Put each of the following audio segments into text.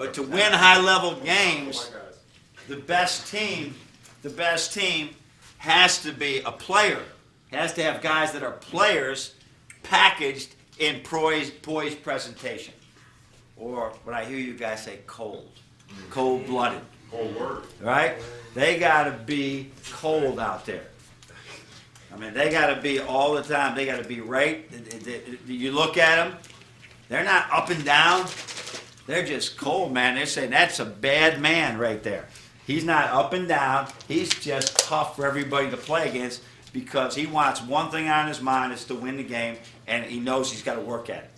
But to win high-level games, the best team has to be a player. Has to have guys that are players packaged in poised presentation. Or what I hear you guys say, cold-blooded. Cold word. Right? They got to be cold out there. I mean, they got to be all the time. They got to be right. You look at them, they're not up and down. They're just cold, man. They're saying that's a bad man right there. He's not up and down. He's just tough for everybody to play against because he wants one thing on his mind is to win the game, and he knows he's got to work at it.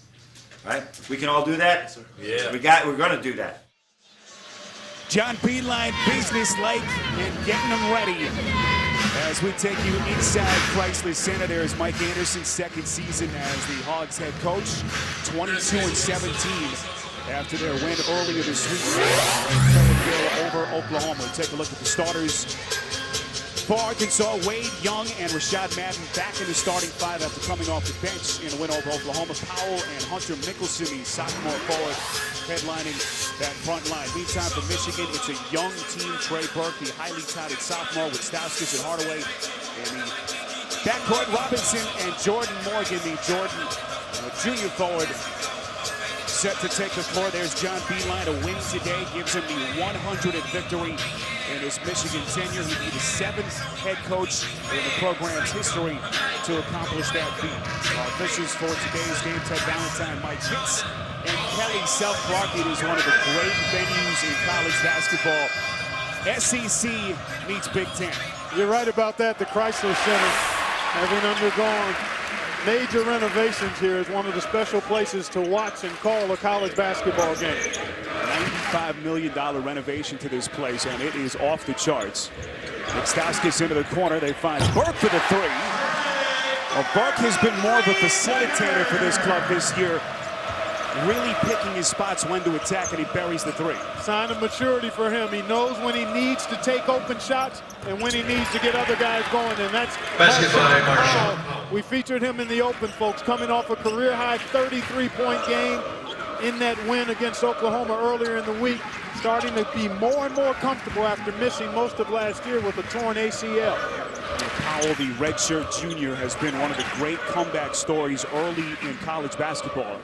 Right? We can all do that? Yeah. We're going to do that. John Beeline, business-like and getting them ready. As we take you inside Chrysler Center, there's Mike Anderson's second season as the Hogs head coach, 22-17 after their win earlier this week over Oklahoma. Take a look at the starters for Arkansas. Wade Young and Rashad Madden back in the starting five after coming off the bench in a win over Oklahoma. Powell and Hunter Mickelson, the sophomore forward, headlining that front line. Meantime, for Michigan, it's a young team. Trey Burke, the highly touted sophomore, with Stauskas and Hardaway. And the backcourt, Robinson and Jordan Morgan, the junior forward, set to take the floor. There's John Beeline. A win today gives him the 100th victory in his Michigan tenure. He'd be the 7th head coach in the program's history to accomplish that feat. Our officials for today's game, Ted Valentine, Mike Hitz, and Kelly South Clark. It is one of the great venues in college basketball. SEC meets Big Ten. You're right about that. The Chrysler Center, having undergone major renovations here, is one of the special places to watch and call a college basketball game. $95 million renovation to this place, and it is off the charts. Stauskas into the corner. They find Burke for the three. Well, Burke has been more of a facilitator for this club this year, really picking his spots when to attack, and he buries the three. Sign of maturity for him. He knows when he needs to take open shots and when he needs to get other guys going, and that's Marshall. We featured him in the open, folks, coming off a career-high 33-point game in that win against Oklahoma earlier in the week, starting to be more and more comfortable after missing most of last year with a torn ACL. Powell, the redshirt junior, has been one of the great comeback stories early in college basketball.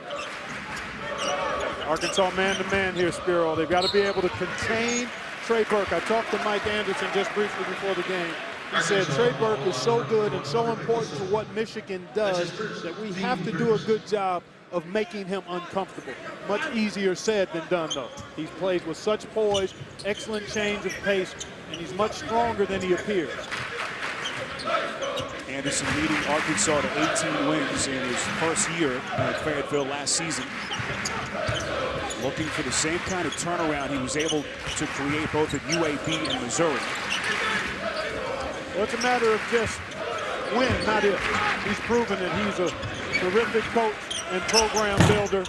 Arkansas man-to-man here, Spiro. They've got to be able to contain Trey Burke. I talked to Mike Anderson just briefly before the game. He said Trey Burke is so good and so important to what Michigan does that we have to do a good job of making him uncomfortable. Much easier said than done, though. He plays with such poise, excellent change of pace, and he's much stronger than he appears. Anderson leading Arkansas to 18 wins in his first year at Fayetteville last season. Looking for the same kind of turnaround he was able to create both at UAB and Missouri. Well, it's a matter of just when, not if. He's proven that he's a terrific coach and program builder.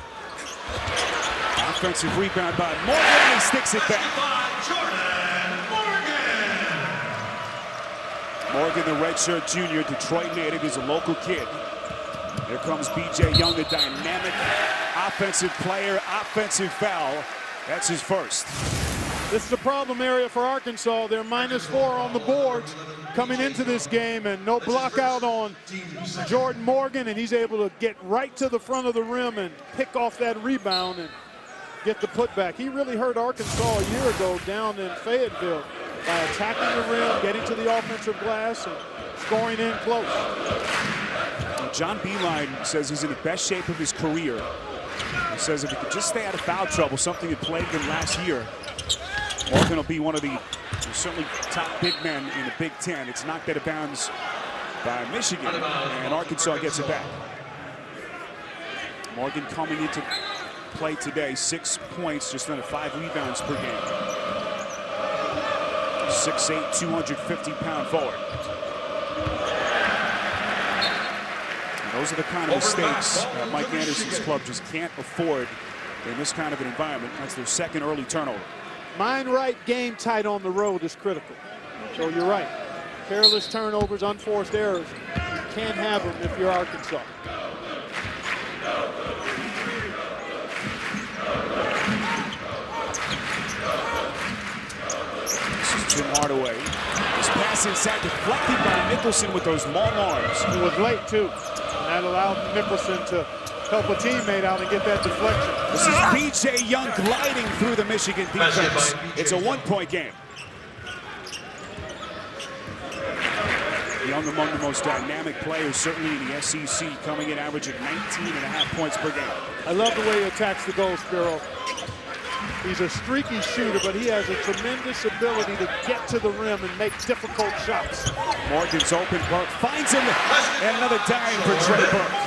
Offensive rebound by Morgan, and he sticks it back. Morgan, the redshirt junior, Detroit native, is a local kid. Here comes B.J. Young, a dynamic offensive player, offensive foul. That's his first. This is a problem area for Arkansas. They're -4 on the boards coming into this game, and no block out on Jordan Morgan, and he's able to get right to the front of the rim and pick off that rebound and get the putback. He really hurt Arkansas a year ago down in Fayetteville by attacking the rim, getting to the offensive glass, and scoring in close. John Beeline says he's in the best shape of his career. He says if he could just stay out of foul trouble, something that plagued him last year, Morgan will be one of the certainly top big men in the Big Ten. It's knocked out of bounds by Michigan, and Arkansas gets it back. Morgan coming into play today, 6 points, just under 5 rebounds per game. 6'8", 250-pound forward. And those are the kind of mistakes Mike Anderson's club just can't afford in this kind of an environment. That's their second early turnover. Mind right, game tight on the road is critical. So you're right. Careless turnovers, unforced errors. You can't have them if you're Arkansas. pass inside, deflected by Mickelson with those long arms. It was late, too. And that allowed Mickelson to help a teammate out and get that deflection. This is B.J. Young gliding through the Michigan defense. It's a one-point game. Young among the most dynamic players, certainly in the SEC, coming in averaging 19.5 points per game. I love the way he attacks the goal, Spiro. He's a streaky shooter, but he has a tremendous ability to get to the rim and make difficult shots. Morgan's open, Burke finds him, and another dime for Trey Burke.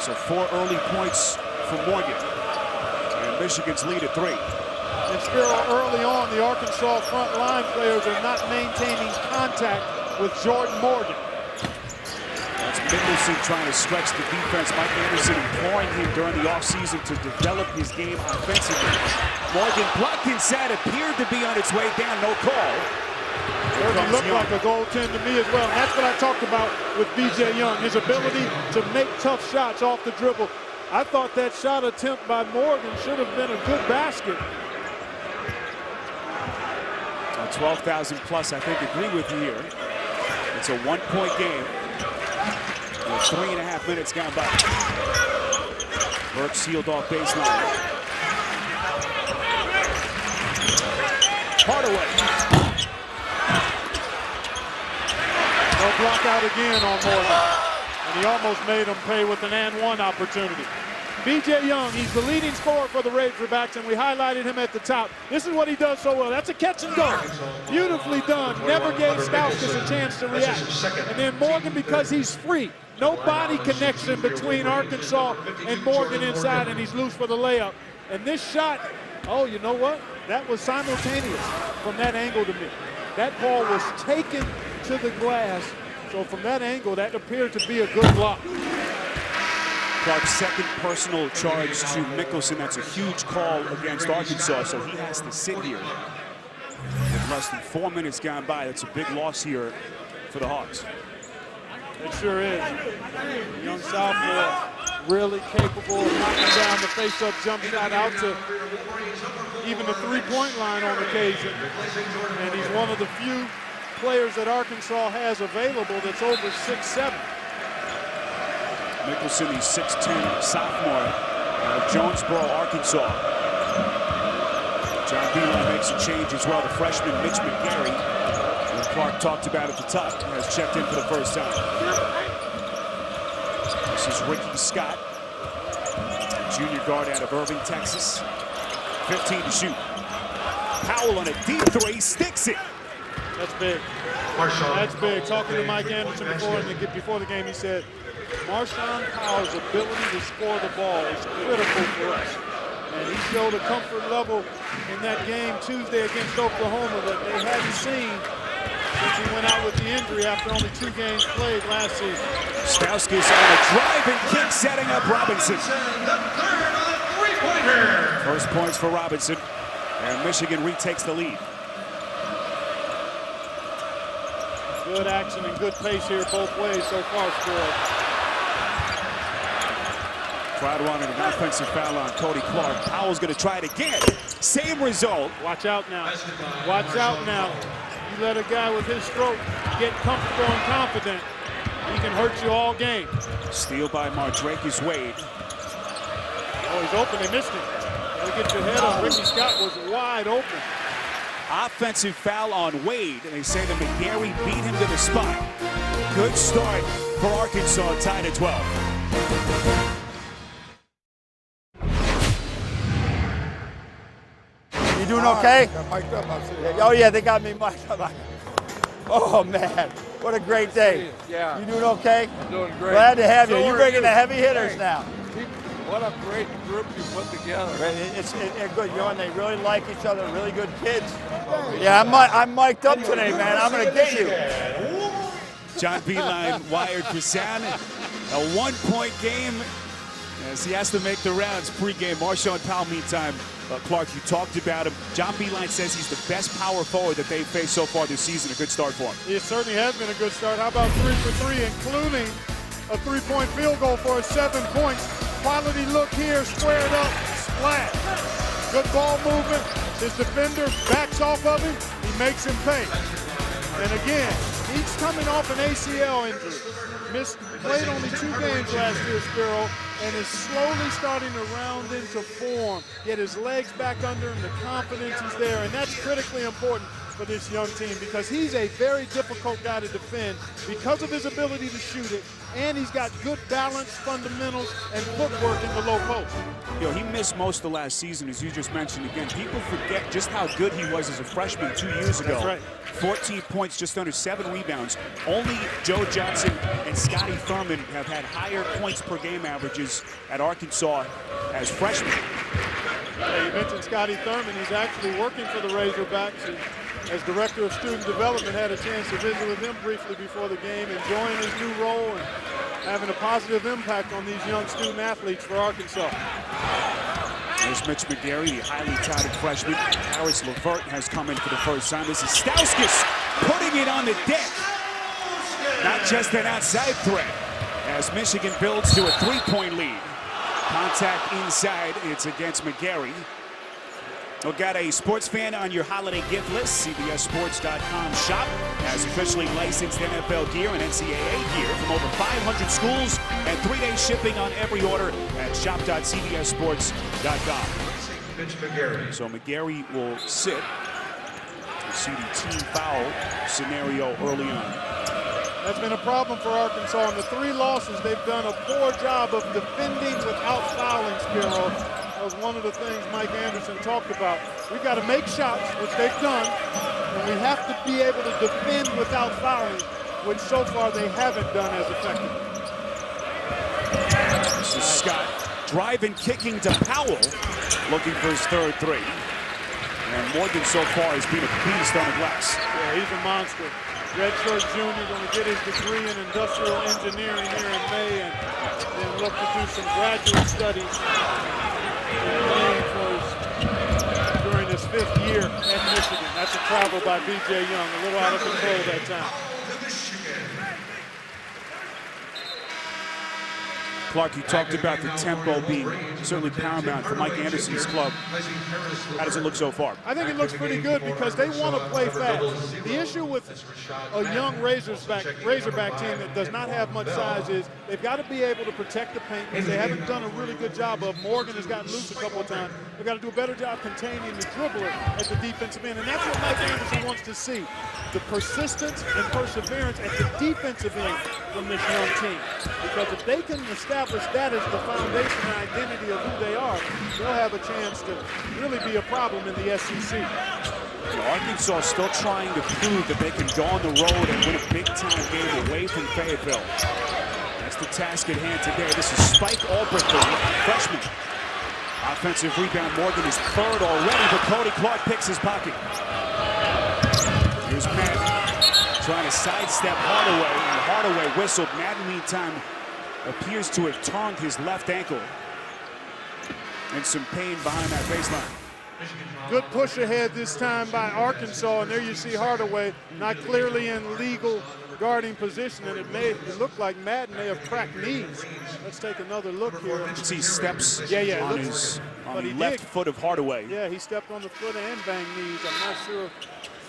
So 4 early points for Morgan, and Michigan's lead at 3. And Spiro, early on, the Arkansas front line players are not maintaining contact with Jordan Morgan. That's Mickelson trying to stretch the defense. Mike Anderson imploring him during the offseason to develop his game offensively. Morgan blocked inside, appeared to be on its way down, no call. It looked like a goaltend to me as well. And that's what I talked about with B.J. Young, his ability to make tough shots off the dribble. I thought that shot attempt by Morgan should have been a good basket. 12,000 plus, I think, agree with you here. It's a one-point game. With 3.5 minutes gone by. Burke sealed off baseline. Hardaway. No block out again on Morgan. And he almost made him pay with an and-one opportunity. B.J. Young, he's the leading scorer for the Razorbacks, and we highlighted him at the top. This is what he does so well. That's a catch and go. Beautifully done. Never gave Stauskas a chance to react. And then Morgan, because he's free, no body connection between Arkansas and Morgan inside, and he's loose for the layup. And this shot, oh, you know what? That was simultaneous from that angle to me. That ball was taken to the glass. So from that angle, that appeared to be a good block. Clark's second personal charge to Mickelson. That's a huge call against Arkansas, so he has to sit here. With less than 4 minutes gone by, that's a big loss here for the Hawks. It sure is. Young sophomore, really capable of knocking down the face-up jump shot out to even the three-point line on occasion. And he's one of the few players that Arkansas has available that's over 6'7". Mickelson, the 6'10 sophomore out of Jonesboro, Arkansas. John Beeline makes a change as well. The freshman Mitch McGarry, who Clark talked about at the top, has checked in for the first time. This is Ricky Scott, junior guard out of Irving, Texas. 15 to shoot. Powell on a deep three, sticks it. That's big. That's big. Talking to Mike Anderson before the game, he said, Marshawn Powell's ability to score the ball is critical for us. And he showed a comfort level in that game Tuesday against Oklahoma that they hadn't seen since he went out with the injury after only 2 games played last season. Stauskas on a drive and kick, setting up Robinson. First points for Robinson, and Michigan retakes the lead. Good action and good pace here both ways so far, Spiro. Crowd wanted an offensive foul on Cody Clark. Powell's going to try it again. Same result. Watch out now. Watch out now. You let a guy with his stroke get comfortable and confident, he can hurt you all game. Steal by Mardrakus Wade. Oh, he's open. They missed him. They get your head on. Ricky Scott was wide open. Offensive foul on Wade, and they say that McGarry beat him to the spot. Good start for Arkansas, tied at 12. You doing okay? Got mic'd up, I see. Oh yeah, they got me mic'd up. Oh man, what a great day. Yeah. You doing okay? I'm doing great. Glad to have you. So You're are bringing you. the heavy hitters Hey, now. What a great group you put together. It's good, you know, and they really like each other, really good kids. Yeah, I'm mic'd up today, man. I'm gonna get you. John Beeline wired for sound. A 1-point game as he has to make the rounds pregame. Marshawn Powell, meantime, Clark, you talked about him. John Beeline says he's the best power forward that they've faced so far this season. A good start for him. It certainly has been a good start. How about 3 for 3, including a 3-point field goal for 7 points. Quality look here, squared up, splash. Good ball movement, His defender backs off of him, he makes him pay. And again, he's coming off an ACL injury. Played only 2 games last year, Spiro, and is slowly starting to round into form, get his legs back under him, the confidence is there, and that's critically important for this young team because he's a very difficult guy to defend because of his ability to shoot it, and he's got good balance, fundamentals, and footwork in the low post. You know, he missed most of the last season, as you just mentioned. Again, people forget just how good he was as a freshman 2 years ago. That's right. 14 points, just under 7 rebounds. Only Joe Johnson and Scotty Thurman have had higher points per game averages at Arkansas as freshmen. Yeah, you mentioned Scotty Thurman. He's actually working for the Razorbacks. And as Director of Student Development, had a chance to visit with him briefly before the game, enjoying his new role and having a positive impact on these young student athletes for Arkansas. There's Mitch McGarry, the highly touted freshman. Harris LeVert has come in for the first time. This is Stauskas putting it on the deck. Not just an outside threat as Michigan builds to a 3-point lead. Contact inside, it's against McGarry. We've got a sports fan on your holiday gift list. CBSSports.com shop has officially licensed NFL gear and NCAA gear from over 500 schools and 3-day shipping on every order at shop.cbssports.com. So McGarry will sit. You see the team foul scenario early on. That's been a problem for Arkansas. In the 3 losses, they've done a poor job of defending without fouling, Spiro. That was one of the things Mike Anderson talked about. We've got to make shots, which they've done, and we have to be able to defend without fouling, which so far they haven't done as effectively. This is Scott driving, kicking to Powell, looking for his 3rd three. And Morgan so far has been a beast on the glass. Yeah, he's a monster. Redshirt junior, going to get his degree in industrial engineering here in May, and then look to do some graduate studies during his 5th year at Michigan. That's a travel by B.J. Young, a little out of control that time. Clark, you talked about the tempo being certainly paramount for Mike Anderson's club. How does it look so far? I think it looks pretty good because they want to play fast. The issue with a young Razorback team that does not have much size is they've got to be able to protect the paint, which they haven't done a really good job of. Morgan has gotten loose a couple of times. They've got to do a better job containing the dribbler at the defensive end, and that's what Mike Anderson wants to see. The persistence and perseverance at the defensive end from this young team. Because if they can establish that as the foundation and identity of who they are, they'll have a chance to really be a problem in the SEC. Arkansas is still trying to prove that they can go on the road and win a big-time game away from Fayetteville. That's the task at hand today. This is Spike Albrecht, the freshman. Offensive rebound. Morgan is 3rd already, but Cody Clark picks his pocket. Here's Madden trying to sidestep Hardaway, and Hardaway whistled. Madden, meantime, appears to have torn his left ankle. And some pain behind that baseline. Good push ahead this time by Arkansas, and there you see Hardaway not clearly in legal guarding position, and it looked like Madden may have cracked knees. Let's take another look here. You can see steps on the left foot of Hardaway. Yeah, he stepped on the foot and banged knees. I'm not sure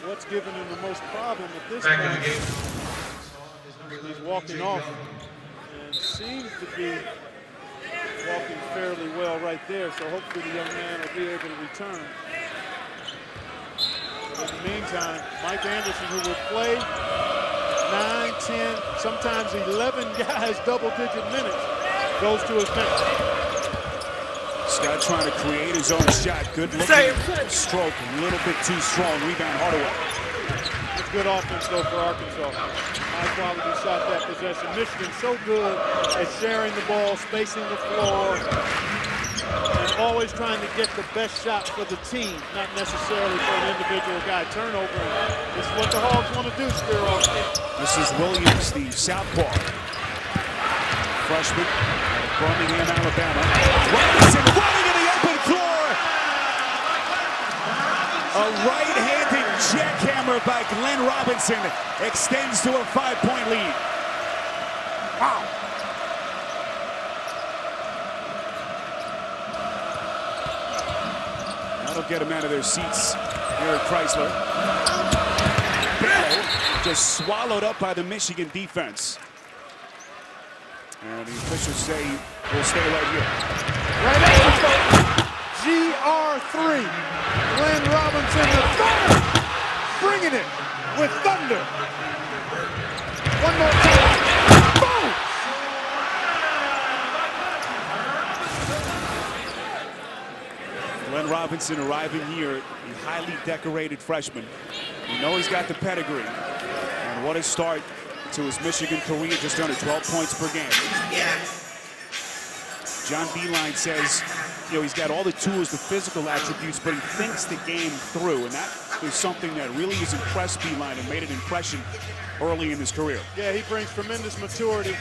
what's giving him the most problem at this point. He's walking off and seems to be walking fairly well right there, so hopefully the young man will be able to return. But in the meantime, Mike Anderson, who will play 9, 10, sometimes 11 guys double-digit minutes, goes to his bench. Scott trying to create his own shot. Good looking stroke, a little bit too strong. Rebound Hardaway. It's good offense, though, for Arkansas. High-quality shot that possession. Michigan's so good at sharing the ball, spacing the floor, and always trying to get the best shot for the team, not necessarily for an individual guy. Turnover. This is what the Hogs want to do, Spiro. This is Williams, the southpaw. Freshman, Birmingham, Alabama. Robinson running in the open floor. A right-handed jackhammer by Glenn Robinson extends to a 5-point lead. Wow. That'll get them out of their seats here at Chrysler. Bell just swallowed up by the Michigan defense. And the officials say we'll stay right here. Right at GR3. Glenn Robinson the third. Bringing it with thunder. One more time. Boom! Glenn Robinson arriving here, a highly decorated freshman. You know he's got the pedigree. And what a start to his Michigan career, just under 12 points per game. John Beilein says, you know, he's got all the tools, the physical attributes, but he thinks the game through. And that is something that really has impressed Beilein and made an impression early in his career. Yeah, he brings tremendous maturity.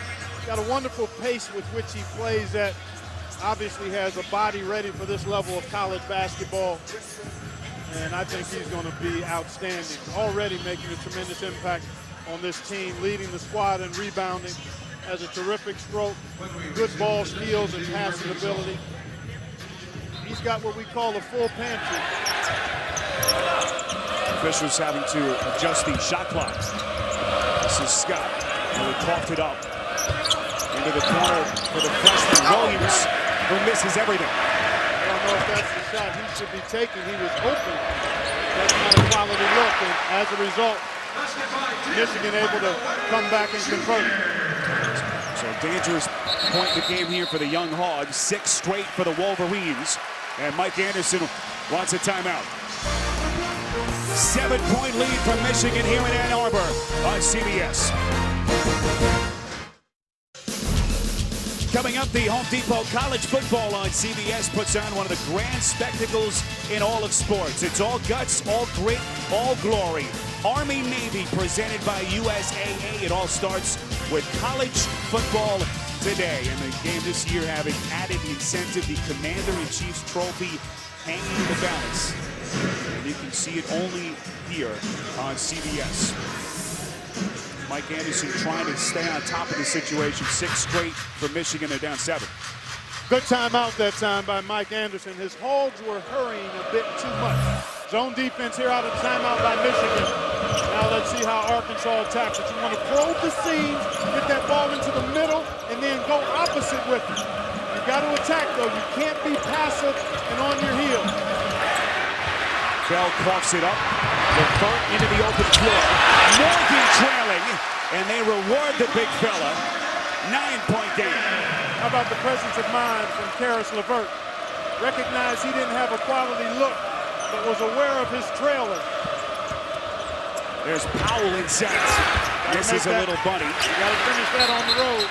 Got a wonderful pace with which he plays that obviously has a body ready for this level of college basketball. And I think he's going to be outstanding. Already making a tremendous impact on this team, leading the squad in rebounding, has a terrific stroke, good ball skills and passing ability. He's got what we call a full pantry. Officials having to adjust the shot clock. This is Scott, really coughed it up. Into the corner for the freshman Williams, who misses everything. I don't know if that's the shot he should be taking. He was open. That's not a quality look, and as a result, Michigan able to come back and convert. So dangerous point in the game here for the young Hogs. 6 straight for the Wolverines. And Mike Anderson wants a timeout. 7-point lead for Michigan here in Ann Arbor on CBS. Coming up, the Home Depot College Football on CBS puts on one of the grand spectacles in all of sports. It's all guts, all grit, all glory. Army-Navy presented by USAA. It all starts with college football today. And the game this year having added incentive, the Commander-in-Chief's trophy hanging in the balance. And you can see it only here on CBS. Mike Anderson trying to stay on top of the situation. 6 straight for Michigan. They're down 7. Good timeout that time by Mike Anderson. His Hogs were hurrying a bit too much. Zone defense here out of timeout by Michigan. Now let's see how Arkansas attacks it. You want to probe the seams, get that ball into the middle, and then go opposite with it. You got to attack, though. You can't be passive and on your heel. Bell coughs it up. Levert into the open floor. Morgan trailing, and they reward the big fella. 9-point game. How about the presence of mind from Karis LeVert? Recognized he didn't have a quality look, but was aware of his trailer. There's Powell inside. This is a little bunny. You got to finish that on the road.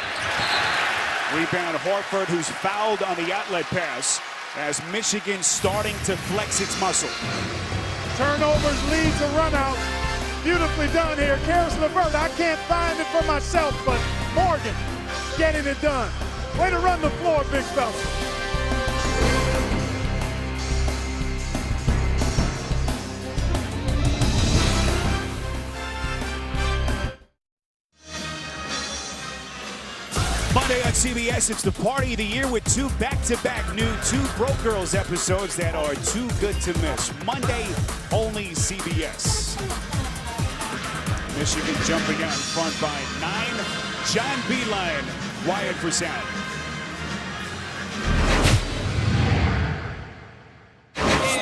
Rebound Horford, who's fouled on the outlet pass as Michigan starting to flex its muscle. Turnovers lead to runouts. Beautifully done here. Karis LeVert, I can't find it for myself, but Morgan getting it done. Way to run the floor, big fella. Monday on CBS, it's the party of the year with 2 back-to-back new 2 Broke Girls episodes that are too good to miss. Monday, only CBS. Michigan jumping out in front by 9. John Beilein, wired for sound.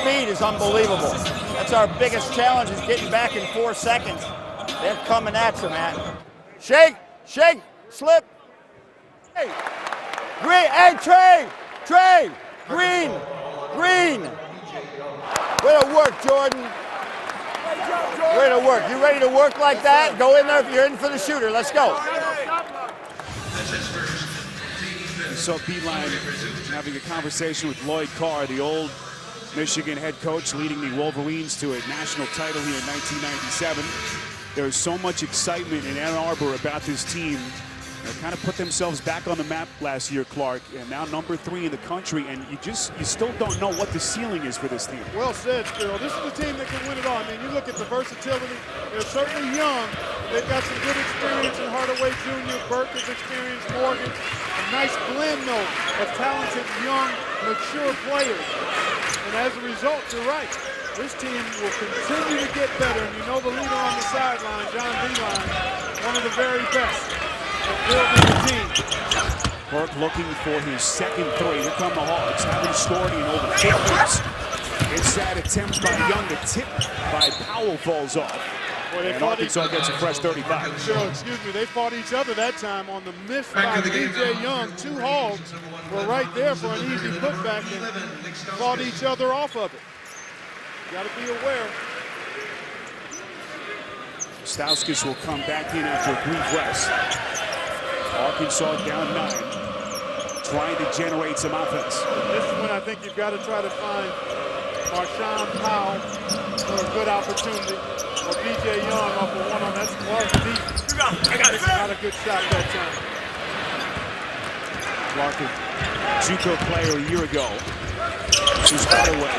Speed is unbelievable. That's our biggest challenge, is getting back in 4 seconds. They're coming at you, man. Shake, shake, slip. Hey, Green, hey, Trey, Green. Way to work, Jordan. Way to work. You ready to work like that? Go in there if you're in for the shooter. Let's go. You saw Beilein having a conversation with Lloyd Carr, the old Michigan head coach leading the Wolverines to a national title here in 1997. There's so much excitement in Ann Arbor about this team. They kind of put themselves back on the map last year, Clark, and now number 3 in the country, and you still don't know what the ceiling is for this team. Well said, Phil. This is a team that can win it all. I mean, you look at the versatility. They're certainly young, they've got some good experience in Hardaway Jr., Burke has experienced, Morgan. A nice blend, though, of talented, young, mature players. And as a result, you're right. This team will continue to get better. And you know the leader on the sideline, John Beeline, one of the very best at building a team. Burke looking for his second three. Here come the Hawks, having scored in over 4 minutes. Inside attempt by Young, the tip by Powell falls off. Boy, And Arkansas gets a fresh 35. Excuse me, they fought each other that time on the miss by B.J. Young. 2 Hogs were right there for an easy putback and fought each other off of it. You got to be aware. Stauskas will come back in after a brief rest. Arkansas down 9, trying to generate some offense. This is when I think you've got to try to find Marshawn Powell for a good opportunity, or B.J. Young off of one on that's Clark deep. Not a good shot that time. Clark, a JUCO player a year ago. This is Hardaway.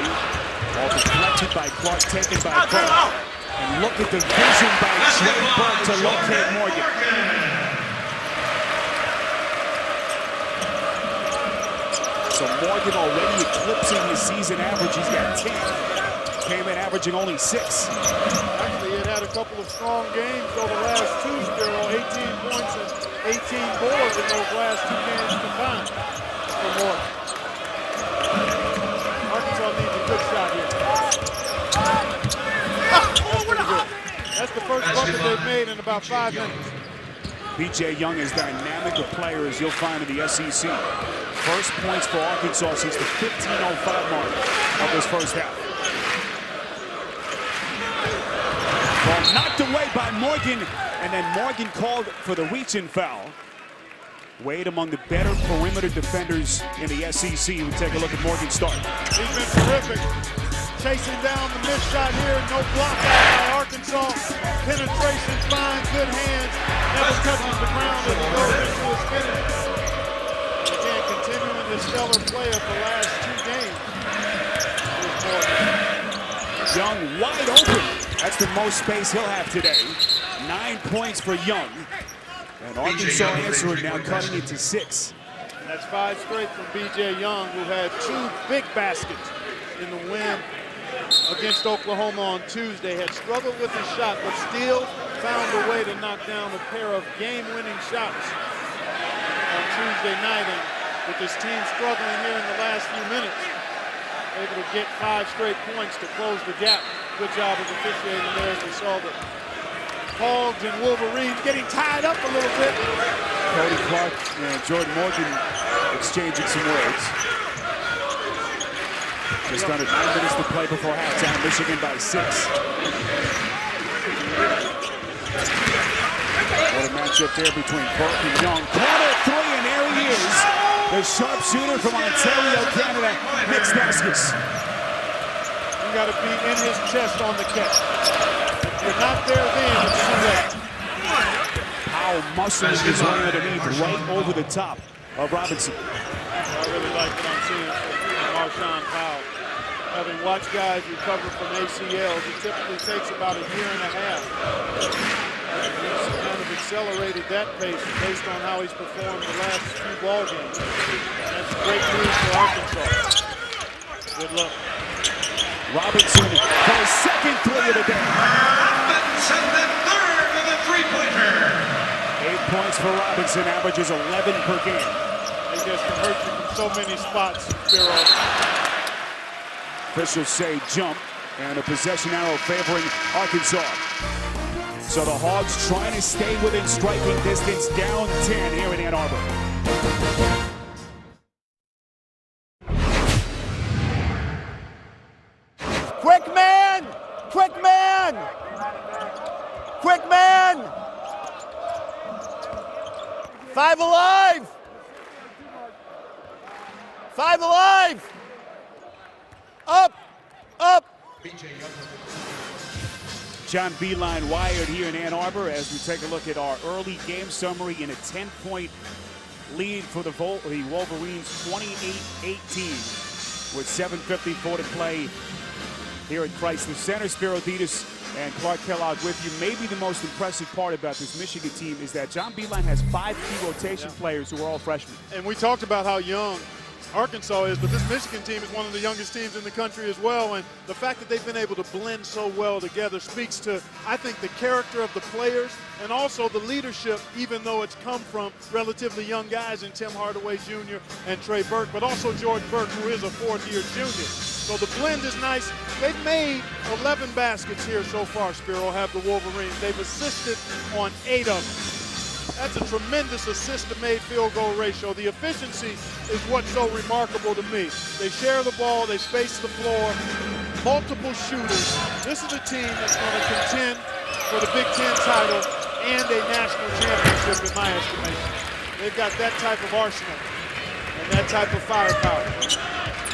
All deflected by Clark, taken by Burke. And look at the vision by Trey Burke to locate Morgan. So Morgan already eclipsing his season average. He's got 10. Came in averaging only 6. Actually, it had a couple of strong games over the last 2, Spiro. 18 points and 18 boards in those last 2 games combined for Morgan. Arkansas needs a good shot here. That's pretty good. That's the first bucket they've made in about 5 minutes. B.J. Young is dynamic a player as you'll find in the SEC. First points for Arkansas since the 15:05 mark of this first half. Ball knocked away by Morgan, and then Morgan called for the reach-in foul. Wade among the better perimeter defenders in the SEC. We take a look at Morgan's start. He's been terrific. Chasing down the missed shot here. No block out by Arkansas. Penetration fine, good hands. Never touches the ground as he goes into his finish. Again, continuing the stellar play of the last 2 games. Young wide open. That's the most space he'll have today. 9 points for Young. And Arkansas answering now, cutting it to 6. That's 5 straight from B.J. Young, who had 2 big baskets in the win against Oklahoma on Tuesday. Had struggled with his shot, but still found a way to knock down a pair of game-winning shots on Tuesday night. And with this team struggling here in the last few minutes, able to get 5 straight points to close the gap. Good job of officiating there as we saw the Hogs and Wolverines getting tied up a little bit. Cody Clark and Jordan Morgan exchanging some words. Just under 9 minutes to play before halftime. Michigan by 6. What a matchup there between Burke and Young. Corner 3, and there he is. The sharpshooter from Ontario, Canada, Nick Stauskas. You got to be in his chest on the catch. If you're not there then, it's too late. Powell muscling his way underneath, right over the top of Robinson. I really like what I'm seeing from Marshawn Powell. Having watched guys recover from ACLs, it typically takes about a year and a half. He's kind of accelerated that pace based on how he's performed the last few ball games. That's great news for Arkansas. Good luck. Robinson for his second 3 of the day. Robinson, the third of the three-pointer. 8 points for Robinson, averages 11 per game. They just can hurt you from so many spots, Spiro. Officials say jump, and a possession arrow favoring Arkansas. So the Hogs trying to stay within striking distance, down 10 here in Ann Arbor. Quick man! Quick man! Quick man! 5 alive! 5 alive! Up! Up! John Beeline wired here in Ann Arbor as we take a look at our early game summary in a 10-point lead for the Wolverines, 28-18 with 7:54 to play here at Chrysler Center. Spiro Ditas And Clark Kellogg with you. Maybe the most impressive part about this Michigan team is that John Beilein has 5 key rotation players who are all freshmen. And we talked about how young Arkansas is, but this Michigan team is one of the youngest teams in the country as well, and the fact that they've been able to blend so well together speaks to, I think, the character of the players and also the leadership, even though it's come from relatively young guys in Tim Hardaway Jr. and Trey Burke, but also Jordan Burke, who is a fourth-year junior. So the blend is nice. They've made 11 baskets here so far, Spiro, have the Wolverines. They've assisted on 8 of them. That's a tremendous assist-to-made field goal ratio. The efficiency is what's so remarkable to me. They share the ball, they space the floor, multiple shooters. This is a team that's going to contend for the Big Ten title and a national championship, in my estimation. They've got that type of arsenal and that type of firepower.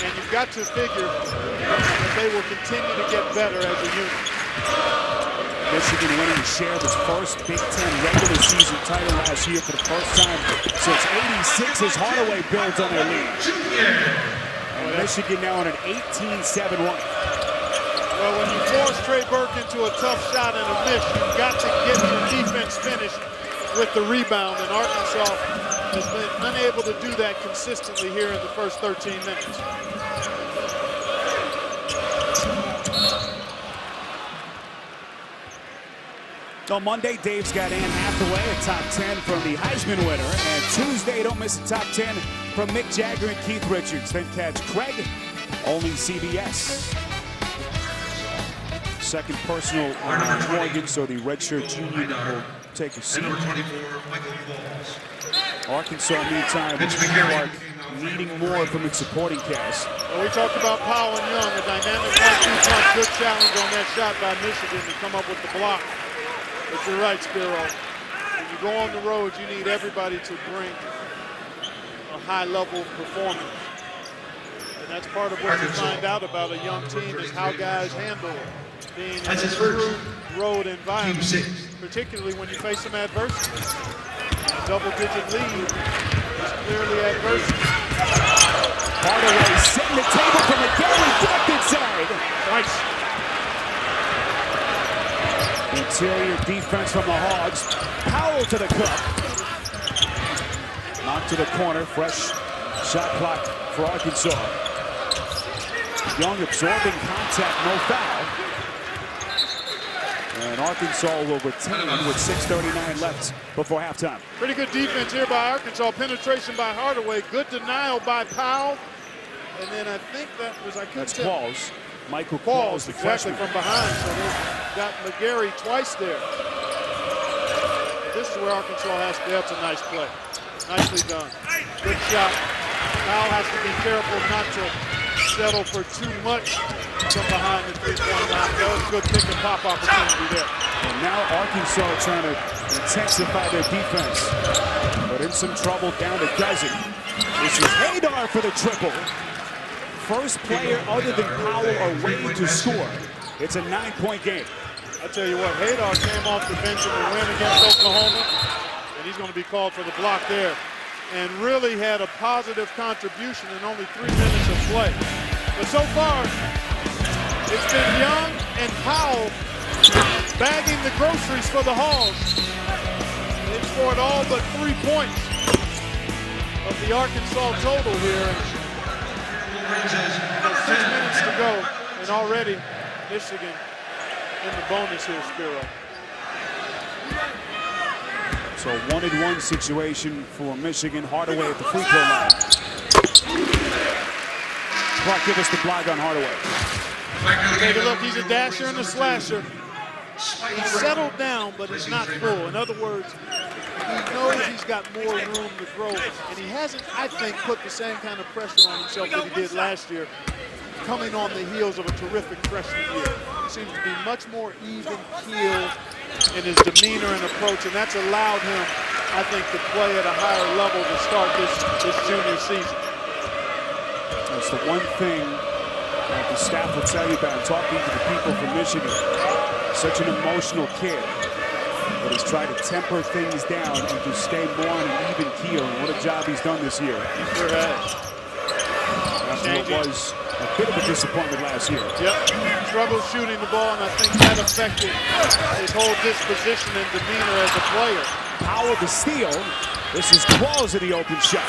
And you've got to figure that they will continue to get better as a unit. Michigan winning a share of its first Big Ten regular season title last year for the first time since '86 as Hardaway builds on their lead. And Michigan now on an 18-7 run. Well, when you force Trey Burke into a tough shot and a miss, you've got to get your defense finished with the rebound, and Arkansas has been unable to do that consistently here in the first 13 minutes. On Monday, Dave's got Ann Hathaway, a top 10 from the Heisman winner. And Tuesday, don't miss a top 10 from Mick Jagger and Keith Richards. Then catch Craig, only CBS. Second personal on Morgan, so the redshirt junior will take a seat. Arkansas, meantime, Clark needing more from its supporting cast. Well, we talked about Powell and Young, a dynamic 1-2 punch. Good challenge on that shot by Michigan to come up with the block. But you're right, Spiro. When you go on the road, you need everybody to bring a high-level performance. And that's part of what you find out about a young team is how guys handle being in a true road environment, particularly when you face some adversity. A double-digit lead is clearly adversity. Hardaway setting the table from a left inside. Nice. Interior defense from the Hogs. Powell to the cup. Knocked to the corner. Fresh shot clock for Arkansas. Young absorbing contact, no foul. And Arkansas will retain with 6:39 left before halftime. Pretty good defense here by Arkansas. Penetration by Hardaway. Good denial by Powell. And then I think that was, That's Qualls. Michael Qualls, the exactly, freshman. from behind. So they've got McGarry twice there. This is where Arkansas has to. That's a nice play. Nicely done. Good shot. Powell has to be careful not to settle for too much from behind the three-point line. That was a good pick and pop opportunity there. And now Arkansas trying to intensify their defense. But in some trouble down to Dozen. This is Haydar for the triple. First player other than Powell or Wade to score. It's a 9-point game. I tell you what, Haydar came off the bench in the win against Oklahoma, and he's going to be called for the block there. And really had a positive contribution in only 3 minutes of play. But so far, it's been Young and Powell bagging the groceries for the Hogs. They've scored all but 3 points of the Arkansas total here. 6 minutes to go, and already Michigan in the bonus here, Spiro. So 1-1 situation for Michigan. Hardaway at the free throw line. Clark, give us the blog on Hardaway. Take a look, he's a dasher and a slasher. He's settled down, but he's not full. In other words, he knows he's got more room to grow, and he hasn't, I think, put the same kind of pressure on himself that he did last year, coming on the heels of a terrific freshman year. He seems to be much more even-keeled in his demeanor and approach, and that's allowed him, I think, to play at a higher level to start this junior season. That's the one thing that the staff will tell you about talking to the people from Michigan. Such an emotional kid, but he's tried to temper things down and to stay more on an even keel. And what a job he's done this year. He sure has. what was a bit of a disappointment last year. Yep, struggled shooting the ball, and I think that affected his whole disposition and demeanor as a player. Powell the steal. This is Qualls in the open shot.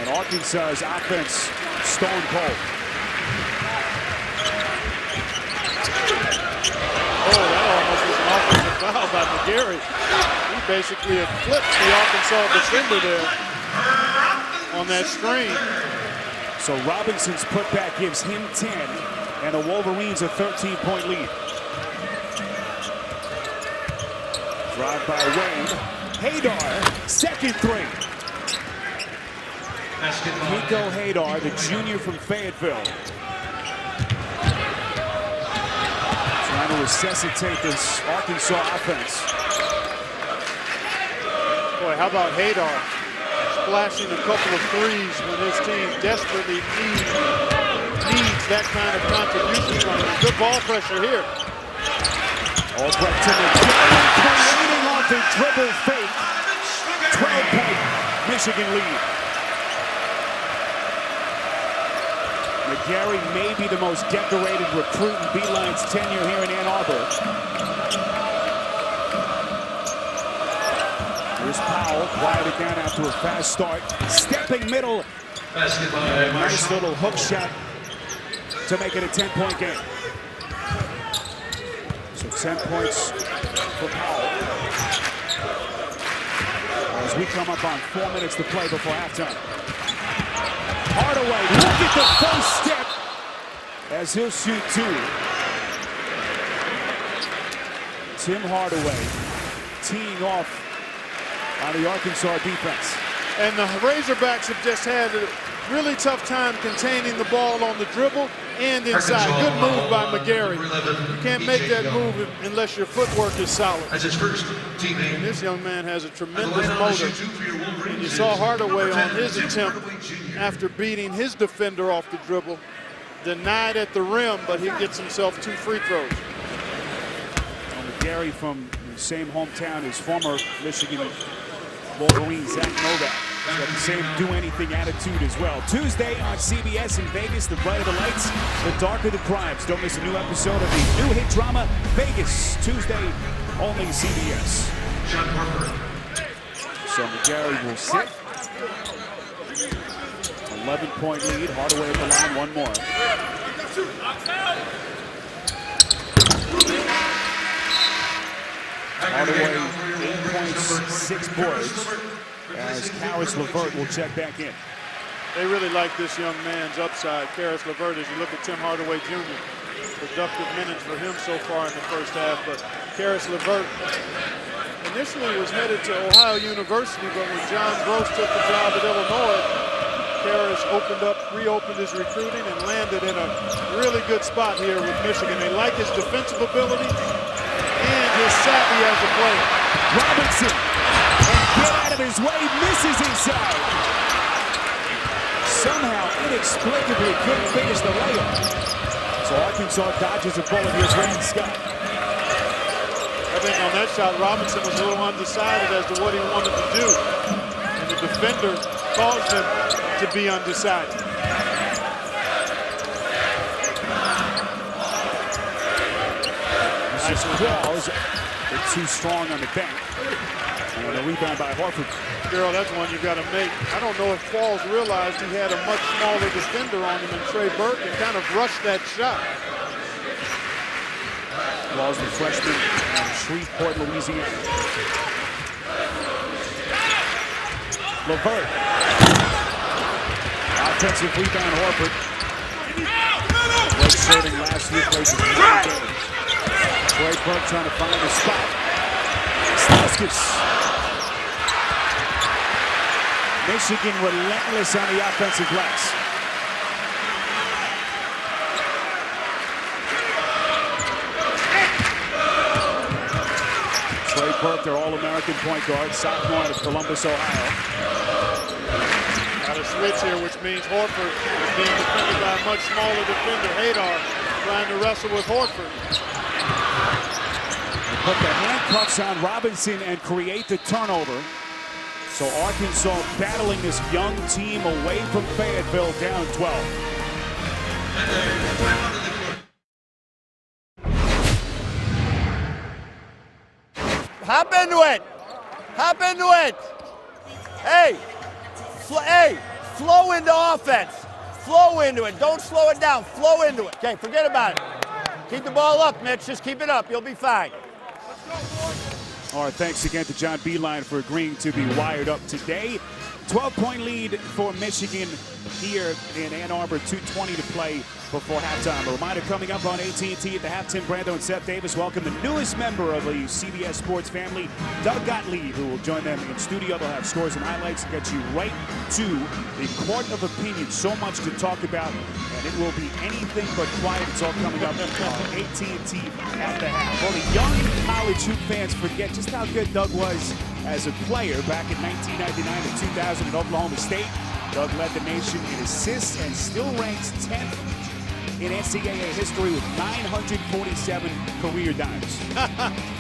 And Arkansas's offense stone cold. Oh, that almost was an offensive foul by McGarry. He basically eclipsed the Arkansas defender there on that screen. So Robinson's putback gives him 10, and the Wolverines a 13-point lead. Drive by Wade. Haydar, second three. Nico Haydar, the junior from Fayetteville. Trying to resuscitate this Arkansas offense. Boy, how about Haydar splashing a couple of threes when his team desperately needs that kind of contribution from him. Good ball pressure here. Albrecht to McGarry, creating off the dribble fake. 12-point Michigan lead. McGarry may be the most decorated recruit in Beeline's tenure here in Ann Arbor. Here's Powell, quieted down after a fast start. Stepping middle. Nice little hook shot to make it a 10-point game. So 10 points for Powell. As we come up on 4 minutes to play before halftime. Hardaway, look at the first step as he'll shoot two. Tim Hardaway teeing off on the Arkansas defense. And the Razorbacks have just had a really tough time containing the ball on the dribble and inside. Good move by McGarry. You can't make that move unless your footwork is solid. As his first teammate. And this young man has a tremendous motor. And you saw Hardaway on his attempt after beating his defender off the dribble. Denied at the rim, but he gets himself 2 free throws. McGarry from the same hometown as former Michigan Wolverine Zach Novak. He's got the same do-anything attitude as well. Tuesday on CBS in Vegas, the brighter the lights, the darker the crimes. Don't miss a new episode of the new hit drama, Vegas, Tuesday, only CBS. So McGarry will sit. 11-point lead, Hardaway at the line, one more. Hardaway, 8 points, 6 boards, as Karis LeVert will check back in. They really like this young man's upside, Karis LeVert, as you look at Tim Hardaway Jr. Productive minutes for him so far in the first half, but Karis LeVert initially was headed to Ohio University, but when John Gross took the job at Illinois, Karis reopened his recruiting and landed in a really good spot here with Michigan. They like his defensive ability and his savvy as a player. Robinson, and get out of his way, misses inside. Somehow, inexplicably, couldn't finish the layup. So Arkansas dodges a bullet. Here's Raymond Scott. I think on that shot, Robinson was a little undecided as to what he wanted to do. And the defender caused him to be undecided. Nice Qualls, they're too strong on the bank. And a rebound by Horford. Girl, that's one you got to make. I don't know if Qualls realized he had a much smaller defender on him than Trey Burke and kind of rushed that shot. Qualls, the freshman from Shreveport, Louisiana. LeVert. Offensive rebound, Horford. Redshirting last year, plays in 9 games. Trey Burke trying to find a spot. Stauskas. Michigan relentless on the offensive glass. Trey Burke, their All-American point guard, sophomore out of Columbus, Ohio. Got a switch here, which means Horford is being defended by a much smaller defender, Haydar, trying to wrestle with Horford. Put the handcuffs on Robinson and create the turnover. So Arkansas battling this young team away from Fayetteville, down 12. Hop into it. Hop into it. Hey, flow into offense. Flow into it. Don't slow it down. Flow into it. Okay, forget about it. Keep the ball up, Mitch. Just keep it up. You'll be fine. All right, thanks again to John Beeline for agreeing to be wired up today. 12-point lead for Michigan here in Ann Arbor, 2:20 to play before halftime. A reminder coming up on AT&T at the half, Tim Brando and Seth Davis welcome the newest member of the CBS Sports family, Doug Gottlieb, who will join them in studio. They'll have scores and highlights to get you right to the court of opinion. So much to talk about, and it will be anything but quiet. It's all coming up on AT&T at the half. Well, the young college hoop fans forget just how good Doug was as a player back in 1999 and 2000 at Oklahoma State. Doug led the nation in assists and still ranks 10th in NCAA history with 947 career dimes.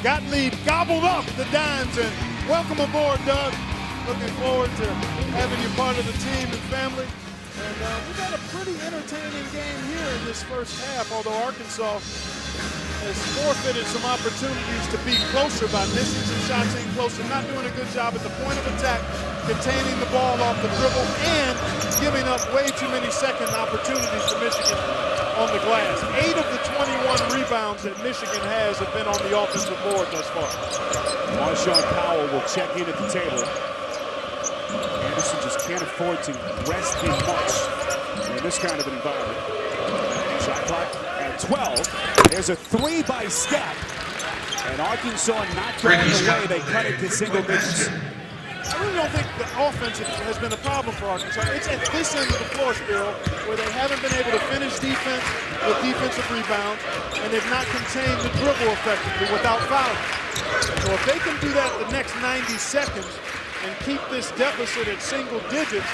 Gottlieb gobbled up the dimes, and welcome aboard, Doug. Looking forward to having you part of the team and family. And we got a pretty entertaining game here in this first half, although Arkansas has forfeited some opportunities to be closer by missing some shots in closer, not doing a good job at the point of attack, containing the ball off the dribble, and giving up way too many second opportunities to Michigan on the glass. 8 of the 21 rebounds that Michigan has have been on the offensive board thus far. Marshawn Powell will check in at the table. Anderson just can't afford to rest him much in this kind of an environment. Shot clock at 12. There's a 3 by Scott. And Arkansas not going away. They cut it to single digits. I really don't think the offense has been a problem for Arkansas. It's at this end of the floor, Spiro, where they haven't been able to finish defense with defensive rebounds, and they've not contained the dribble effectively without fouling. So if they can do that the next 90 seconds and keep this deficit at single digits,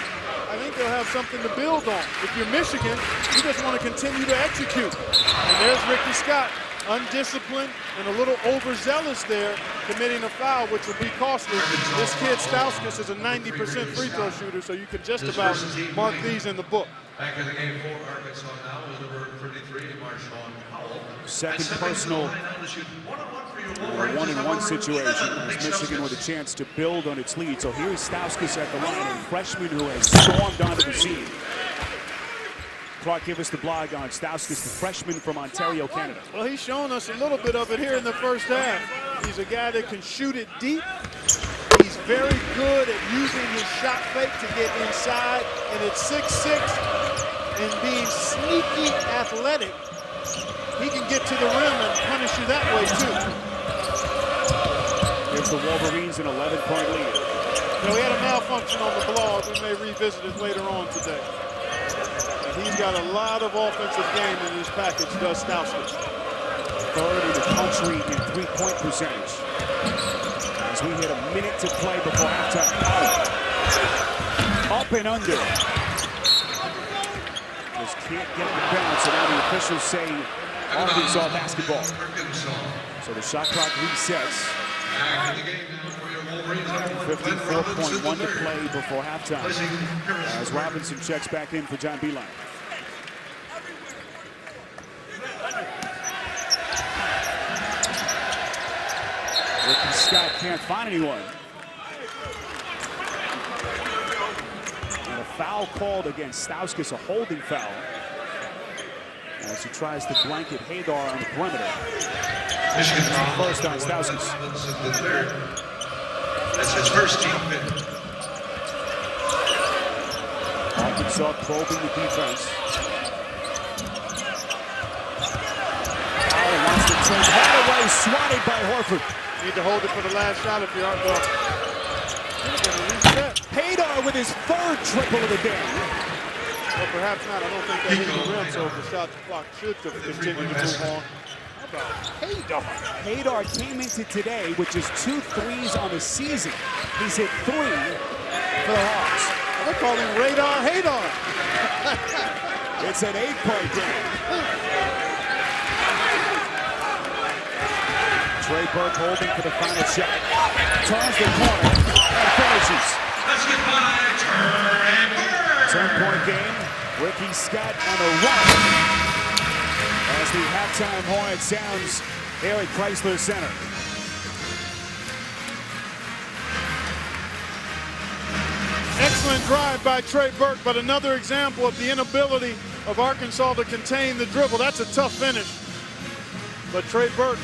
I think they'll have something to build on. If you're Michigan, you just want to continue to execute. And there's Ricky Scott, undisciplined and a little overzealous there, committing a foul, which will be costly. This kid, Stauskas, is a 90% free throw shooter, so you can just about mark these in the book. Back in the game for Arkansas now is number 33, Marshawn Powell. Second personal 1-and-1 situation as Michigan with a chance to build on its lead. So here's Stauskas at the line, a freshman who has stormed onto the scene. Clark, give us the blog on Stauskas, the freshman from Ontario, Canada. Well, he's shown us a little bit of it here in the first half. He's a guy that can shoot it deep. He's very good at using his shot fake to get inside. And at 6'6", and being sneaky athletic, he can get to the rim and punish you that way, too. Gives the Wolverines an 11-point lead. So we had a malfunction on the blog. We may revisit it later on today. He's got a lot of offensive game in his package, does Stauskas. Third in the country in three-point percentage. As we hit a minute to play before halftime. Up and under. Just can't get the bounce, and now the officials say Arkansas basketball. So the shot clock resets. 54.1 to play before halftime as Robinson checks back in for John Beeline. Ricky Scott can't find anyone. And a foul called against Stauskas, a holding foul, as he tries to blanket Hagar on the perimeter. Michigan foul. First on Stauskas. Robinson, the third. That's his first team fifth. Arkansas probing the defense. Powell wants to take that away, swatted by Horford. Need to hold it for the last shot if you aren't going to reset. Hagar with his third triple of the day. Well, perhaps not. I don't think that hit the rim, so the shot clock should continue to move on. Hagar came into today with just 2 threes on the season. He's hit 3 for the Hawks. They're calling Radar Hadar. It's an 8-point game. Trey Burke holding for the final shot. Turns the corner and finishes. Let's get by Trey Burke. 10-point game. Ricky Scott on a run as the halftime horn sounds here at Chrysler Center. Excellent drive by Trey Burke, but another example of the inability of Arkansas to contain the dribble. That's a tough finish. But Trey Burke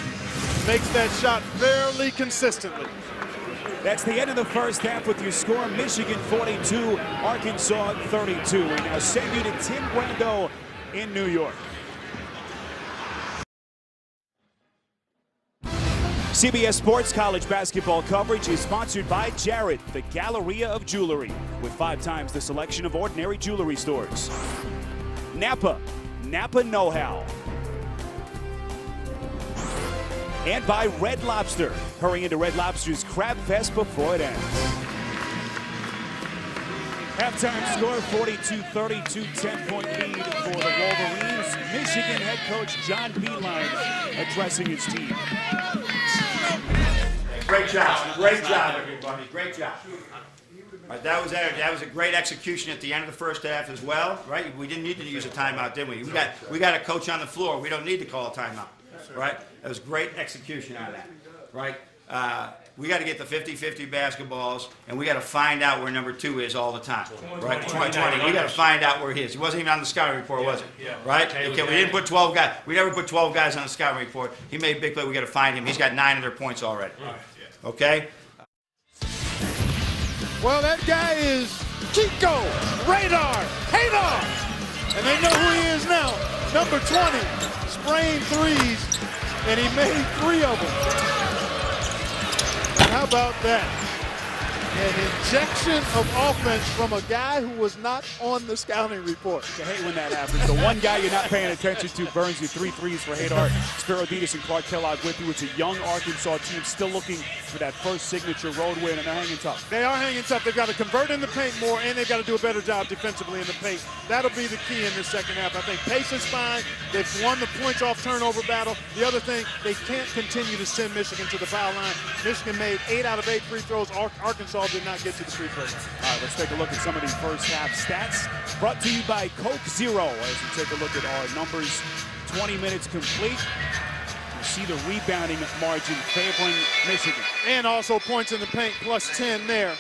makes that shot fairly consistently. That's the end of the first half with your score. Michigan 42, Arkansas 32. We now send you to Tim Brando in New York. CBS Sports College basketball coverage is sponsored by Jared, the Galleria of Jewelry, with 5 times the selection of ordinary jewelry stores. Napa Know-How. And by Red Lobster. Hurry into Red Lobster's Crab Fest before it ends. Halftime score 42-32, 10-point lead for the Wolverines. Michigan head coach John Beilein addressing his team. Great job, everybody. Great job. Right, that was a great execution at the end of the first half as well, right? We didn't need to use a timeout, did we? We got a coach on the floor. We don't need to call a timeout, right? That was great execution on that, right? We got to get the 50-50 basketballs, and we got to find out where number 2 is all the time, right? 20. We got to find out where he is. He wasn't even on the scouting report, was he? Right? Okay, we didn't put 12 guys. We never put 12 guys on the scouting report. He made a big play. We got to find him. He's got 9 of their points already. Okay? Well, that guy is Chico, Radar, Hadar. And they know who he is now. Number 20, spraying threes, and he made 3 of them. How about that? An injection of offense from a guy who was not on the scouting report. I hate when that happens. The one guy you're not paying attention to burns you 3 threes for Hadar. Spirodidis and Clark Kellogg with you. It's a young Arkansas team still looking for that first signature road win, and they're hanging tough. They are hanging tough. They've got to convert in the paint more, and they've got to do a better job defensively in the paint. That'll be the key in this second half. I think pace is fine. They've won the points off turnover battle. The other thing, they can't continue to send Michigan to the foul line. Michigan made 8 out of 8 free throws. Arkansas did not get to the free throw line. All right, let's take a look at some of the first half stats. Brought to you by Coke Zero as we take a look at our numbers. 20 minutes complete. You see the rebounding margin favoring Michigan. And also points in the paint, plus 10 there.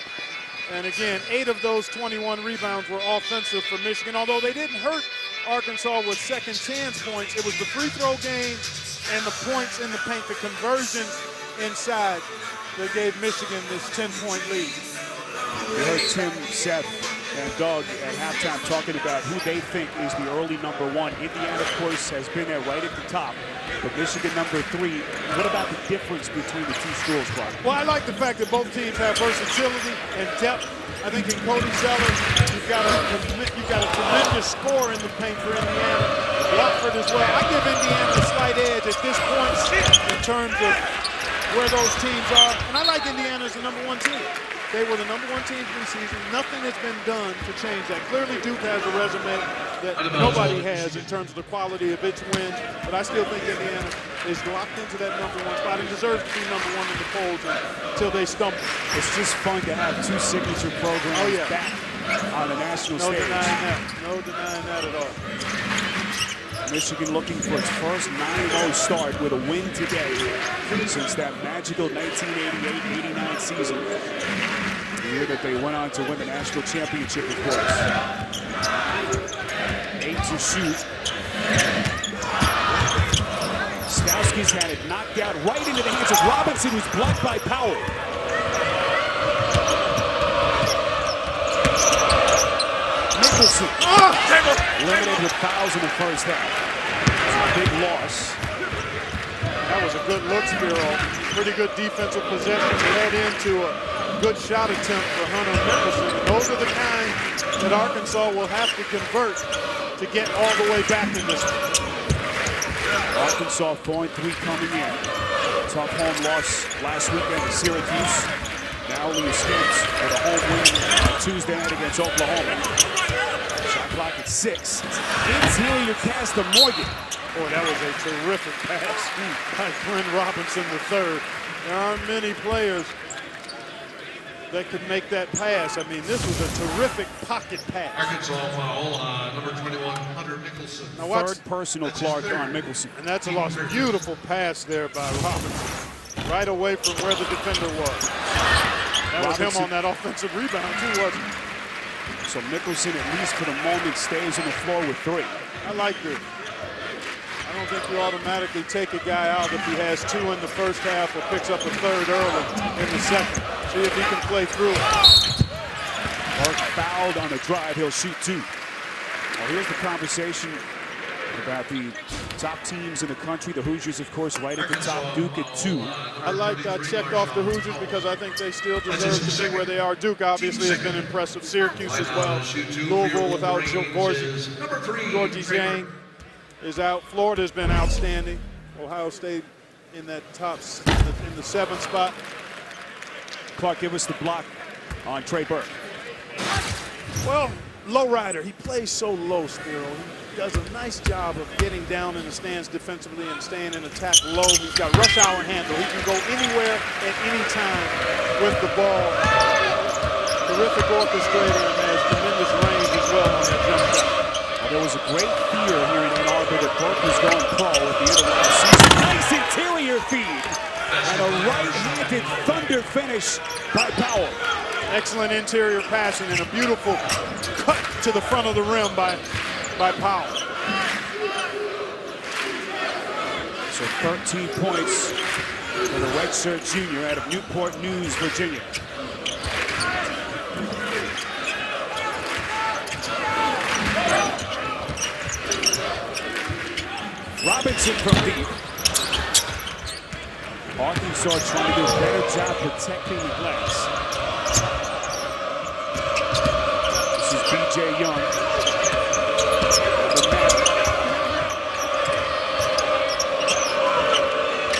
And again, 8 of those 21 rebounds were offensive for Michigan. Although they didn't hurt Arkansas with second chance points, it was the free throw game and the points in the paint, the conversion inside that gave Michigan this 10-point lead. We heard Tim, Seth, and Doug at halftime talking about who they think is the early number 1. Indiana, of course, has been there right at the top. But Michigan number 3, what about the difference between the 2 schools, Clark? Well, I like the fact that both teams have versatility and depth. I think in Cody Zeller, you've got a tremendous score in the paint for Indiana. Watford as well. I give Indiana a slight edge at this point in terms of where those teams are. And I like Indiana as the number 1 team. They were the number 1 team preseason. Nothing has been done to change that. Clearly, Duke has a resume that nobody has in terms of the quality of its wins. But I still think Indiana is locked into that number 1 spot and deserves to be number 1 in the polls until they stumble. It's just fun to have 2 signature programs back on the national stage. No denying that. No denying that at all. Michigan looking for its first 9-0 start with a win today since that magical 1988-89 season. The year that they went on to win the national championship, of course. 8 to shoot. Stowski's had it knocked out right into the hands of Robinson, who's blocked by Powell. Nicholson, limited with fouls in the first half. Big loss. That was a good look, Spiro. Pretty good defensive possession led into a good shot attempt for Hunter Nicholson. And those are the kind that Arkansas will have to convert to get all the way back in this one. Arkansas 4-3 coming in. Tough home loss last weekend to Syracuse. Narrowly escapes with a home win on Tuesday night against Oklahoma. Shot clock at 6. Interior pass to Morgan. Boy, that was a terrific pass by Glenn Robinson III. There aren't many players that could make that pass. I mean, this was a terrific pocket pass. Arkansas foul on number 21, Hunter Nicholson. Now watch, Third personal, Clark, on Mickelson. and that's a loss. Beautiful pass there by Robinson, right away from where the defender was. That was him on that offensive rebound too, wasn't it? So Mickelson, at least for the moment, stays on the floor with 3. I like this. I don't think you automatically take a guy out if he has 2 in the first half or picks up a third early in the second. See if he can play through it. Clark fouled on the drive. He'll shoot 2. Well, here's the conversation about the top teams in the country. The Hoosiers, of course, right at the top. Duke at 2. I checked off the Hoosiers because I think they still deserve to be where they are. Duke obviously has been impressive. Syracuse as well. Louisville without Georgie Zhang is out. Florida's been outstanding. Ohio State in that top, in the 7th spot. Clark, give us the block on Trey Burke. Well, lowrider, he plays so low still. He does a nice job of getting down in the stands defensively and staying in attack low. He's got rush hour handle. He can go anywhere at any time with the ball. Terrific orchestrator and has tremendous range as well on that jump shot. Well, there was a great fear here in Ann Arbor that Burke was going pro at the end of last season. Nice interior feed and a right-handed thunder finish by Powell. Excellent interior passing and a beautiful cut to the front of the rim by Powell. So 13 points for the redshirt junior out of Newport News, Virginia. Robinson from deep. Arkansas trying to do a better job protecting the glass. This is B.J. Young.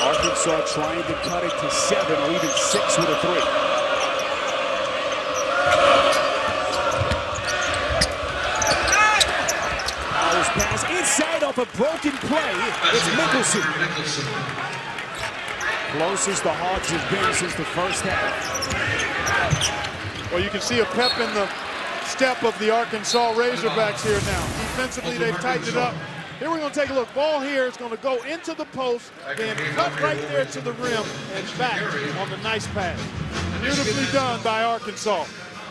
Arkansas trying to cut it to 7 or even 6 with a 3. Powell's pass inside off a broken play. It's Mickelson. Closest the Hogs have been since the first half. Well, you can see a pep in the step of the Arkansas Razorbacks here now. Defensively, they've tightened it up. Here we're going to take a look. Ball here is going to go into the post, then cut right there to the rim and back on the nice pass. Beautifully done by Arkansas.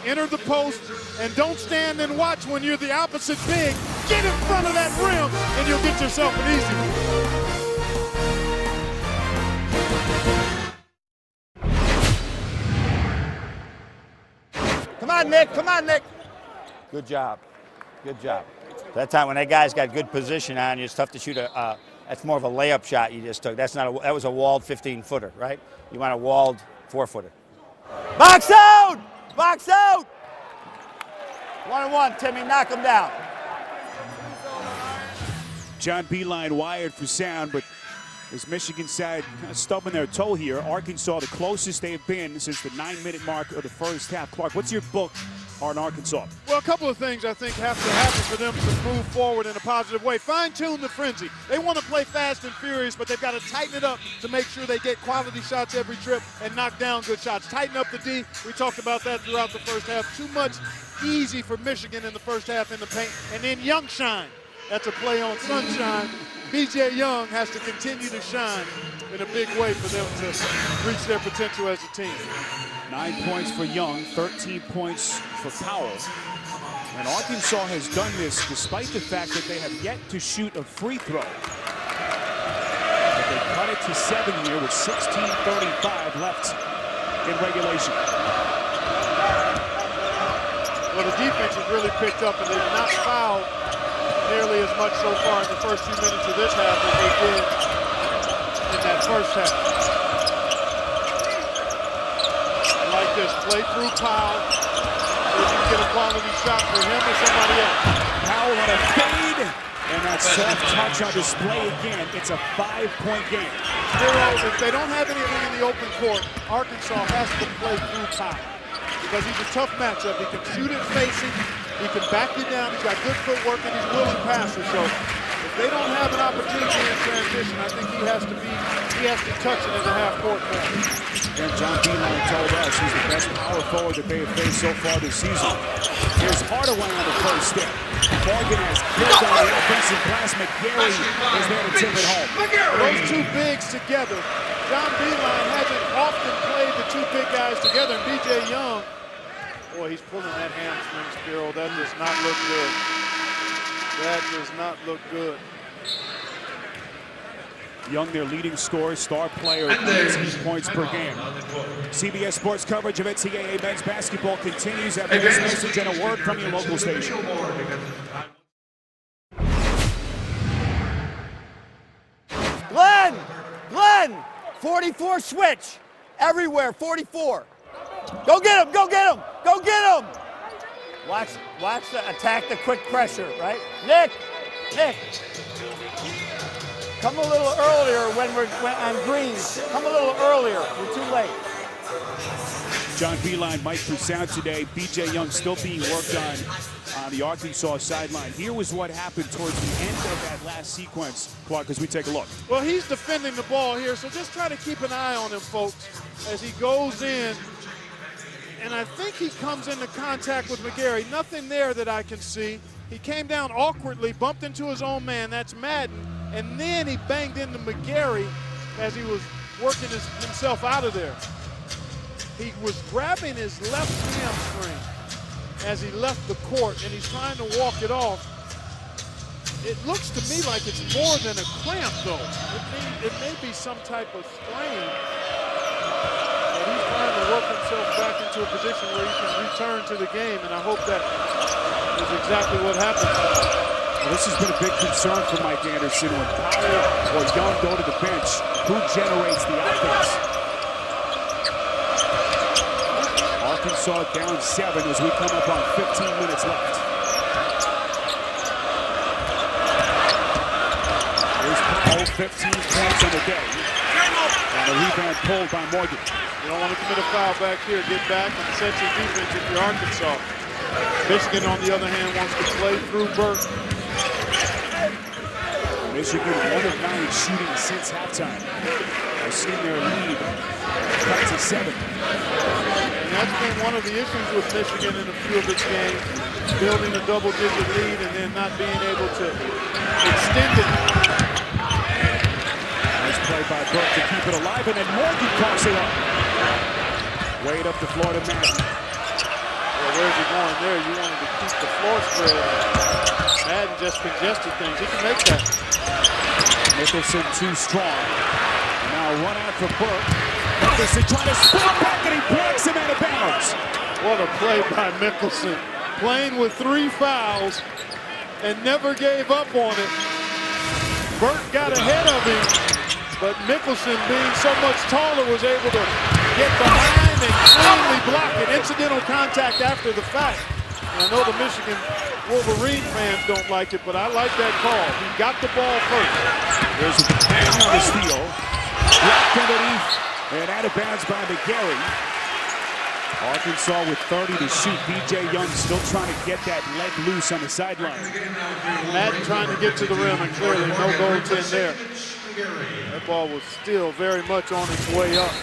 Enter the post and don't stand and watch when you're the opposite big. Get in front of that rim and you'll get yourself an easy one. Come on, Nick. Come on, Nick. Good job. Good job. That time when that guy's got good position on you, it's tough to shoot that's more of a layup shot you just took. That was a walled 15-footer, right? You want a walled 4-footer. Box out! Box out! 1-on-1, Timmy, knock him down. John Beilein wired for sound, but is Michigan side kind of stubbing their toe here. Arkansas, the closest they've been since the 9-minute mark of the first half. Clark, what's your book on Arkansas? Well, a couple of things I think have to happen for them to move forward in a positive way. Fine-tune the frenzy. They want to play fast and furious, but they've got to tighten it up to make sure they get quality shots every trip and knock down good shots. Tighten up the D. We talked about that throughout the first half. Too much easy for Michigan in the first half in the paint. And then Young shine. That's a play on Sunshine. B.J. Young has to continue to shine in a big way for them to reach their potential as a team. 9 points for Young, 13 points for Powell. And Arkansas has done this despite the fact that they have yet to shoot a free throw. But they cut it to 7 here with 16:35 left in regulation. Well, the defense has really picked up, and they've not fouled nearly as much so far in the first few minutes of this half as they did in that first half. I like this. Play through Powell. So you can get a quality shot for him or somebody else. Powell on a fade, and that soft touch on display again. It's a 5-point game. If they don't have anything in the open court, Arkansas has to play through Powell because he's a tough matchup. He can shoot it facing. He can back you down. He's got good footwork and he's willing passer. So if they don't have an opportunity in transition, I think he has to touch it in the half-court corner. And John Beeline told us he's the best power forward that they have faced so far this season. Here's Hardaway on the first step. Morgan has killed on the offensive glass. McGarry is there to tip it home. Those two bigs together. John Beeline hasn't often played the two big guys together. And B.J. Young, boy, he's pulling that hamstring, Spiro. That does not look good. That does not look good. Young, their leading scorer, star player, 18 points per game. CBS Sports coverage of NCAA men's basketball continues after this message and a word from your local station. Glenn, 44 switch. Everywhere, 44. Go get him, go get him, go get him. Watch the attack, the quick pressure, right? Nick. Come a little earlier when on green. Come a little earlier, we're too late. John Beeline, Mike Purcell today. B.J. Young still being worked on the Arkansas sideline. Here was what happened towards the end of that last sequence, Clark, as we take a look. Well, he's defending the ball here, so just try to keep an eye on him, folks, as he goes in. And I think he comes into contact with McGarry. Nothing there that I can see. He came down awkwardly, bumped into his own man. That's Madden. And then he banged into McGarry as he was working himself out of there. He was grabbing his left hamstring as he left the court, and he's trying to walk it off. It looks to me like it's more than a cramp, though. It may be some type of strain. But he's trying to work himself back into a position where he can return to the game, and I hope that is exactly what happens. Well, this has been a big concern for Mike Anderson. When Powell or Young go to the bench, who generates the offense? Arkansas down 7 as we come up on 15 minutes left. Here's Powell, 15 points on the day. And a rebound pulled by Morgan. You don't want to commit a foul back here. Get back and set your defense if you're Arkansas. Michigan, on the other hand, wants to play through Burke. Michigan 1 of 9 shooting since halftime. They've seen their lead cut to 7. And that's been one of the issues with Michigan in a few of its games, building a double-digit lead and then not being able to extend it. Nice play by Burke to keep it alive, and then Morgan coughs it up. Wade up the floor to Madden. Well, where's he going there? You wanted to keep the floor spread. Madden just congested things. He can make that. Nicholson too strong. Now run out for Burke. Nicholson trying to spin back, and he breaks him out of bounds. What a play by Mickelson. Playing with 3 fouls and never gave up on it. Burke got ahead of him, but Mickelson, being so much taller, was able to get behind and cleanly block it. Incidental contact after the fact. And I know the Michigan Wolverine fans don't like it, but I like that call. He got the ball first. There's a bang on the steal. Blocked underneath and out of bounds by McGarry. Arkansas with 30 to shoot. B.J. Young still trying to get that leg loose on the sideline. Madden trying to get to the rim, and clearly no goaltend there. That ball was still very much on its way up.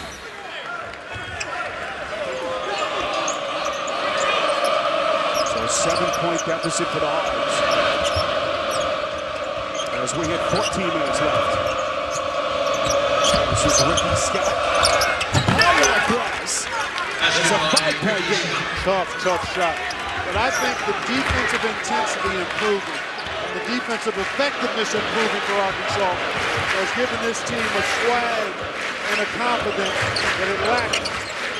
So a 7-point deficit for the Hawks. As we hit 14 minutes left. This is Ricky Scott. It's a 5-point game. Tough shot. But I think the defensive intensity improving and the defensive effectiveness improving for Arkansas has given this team a swag and a confidence that it lacked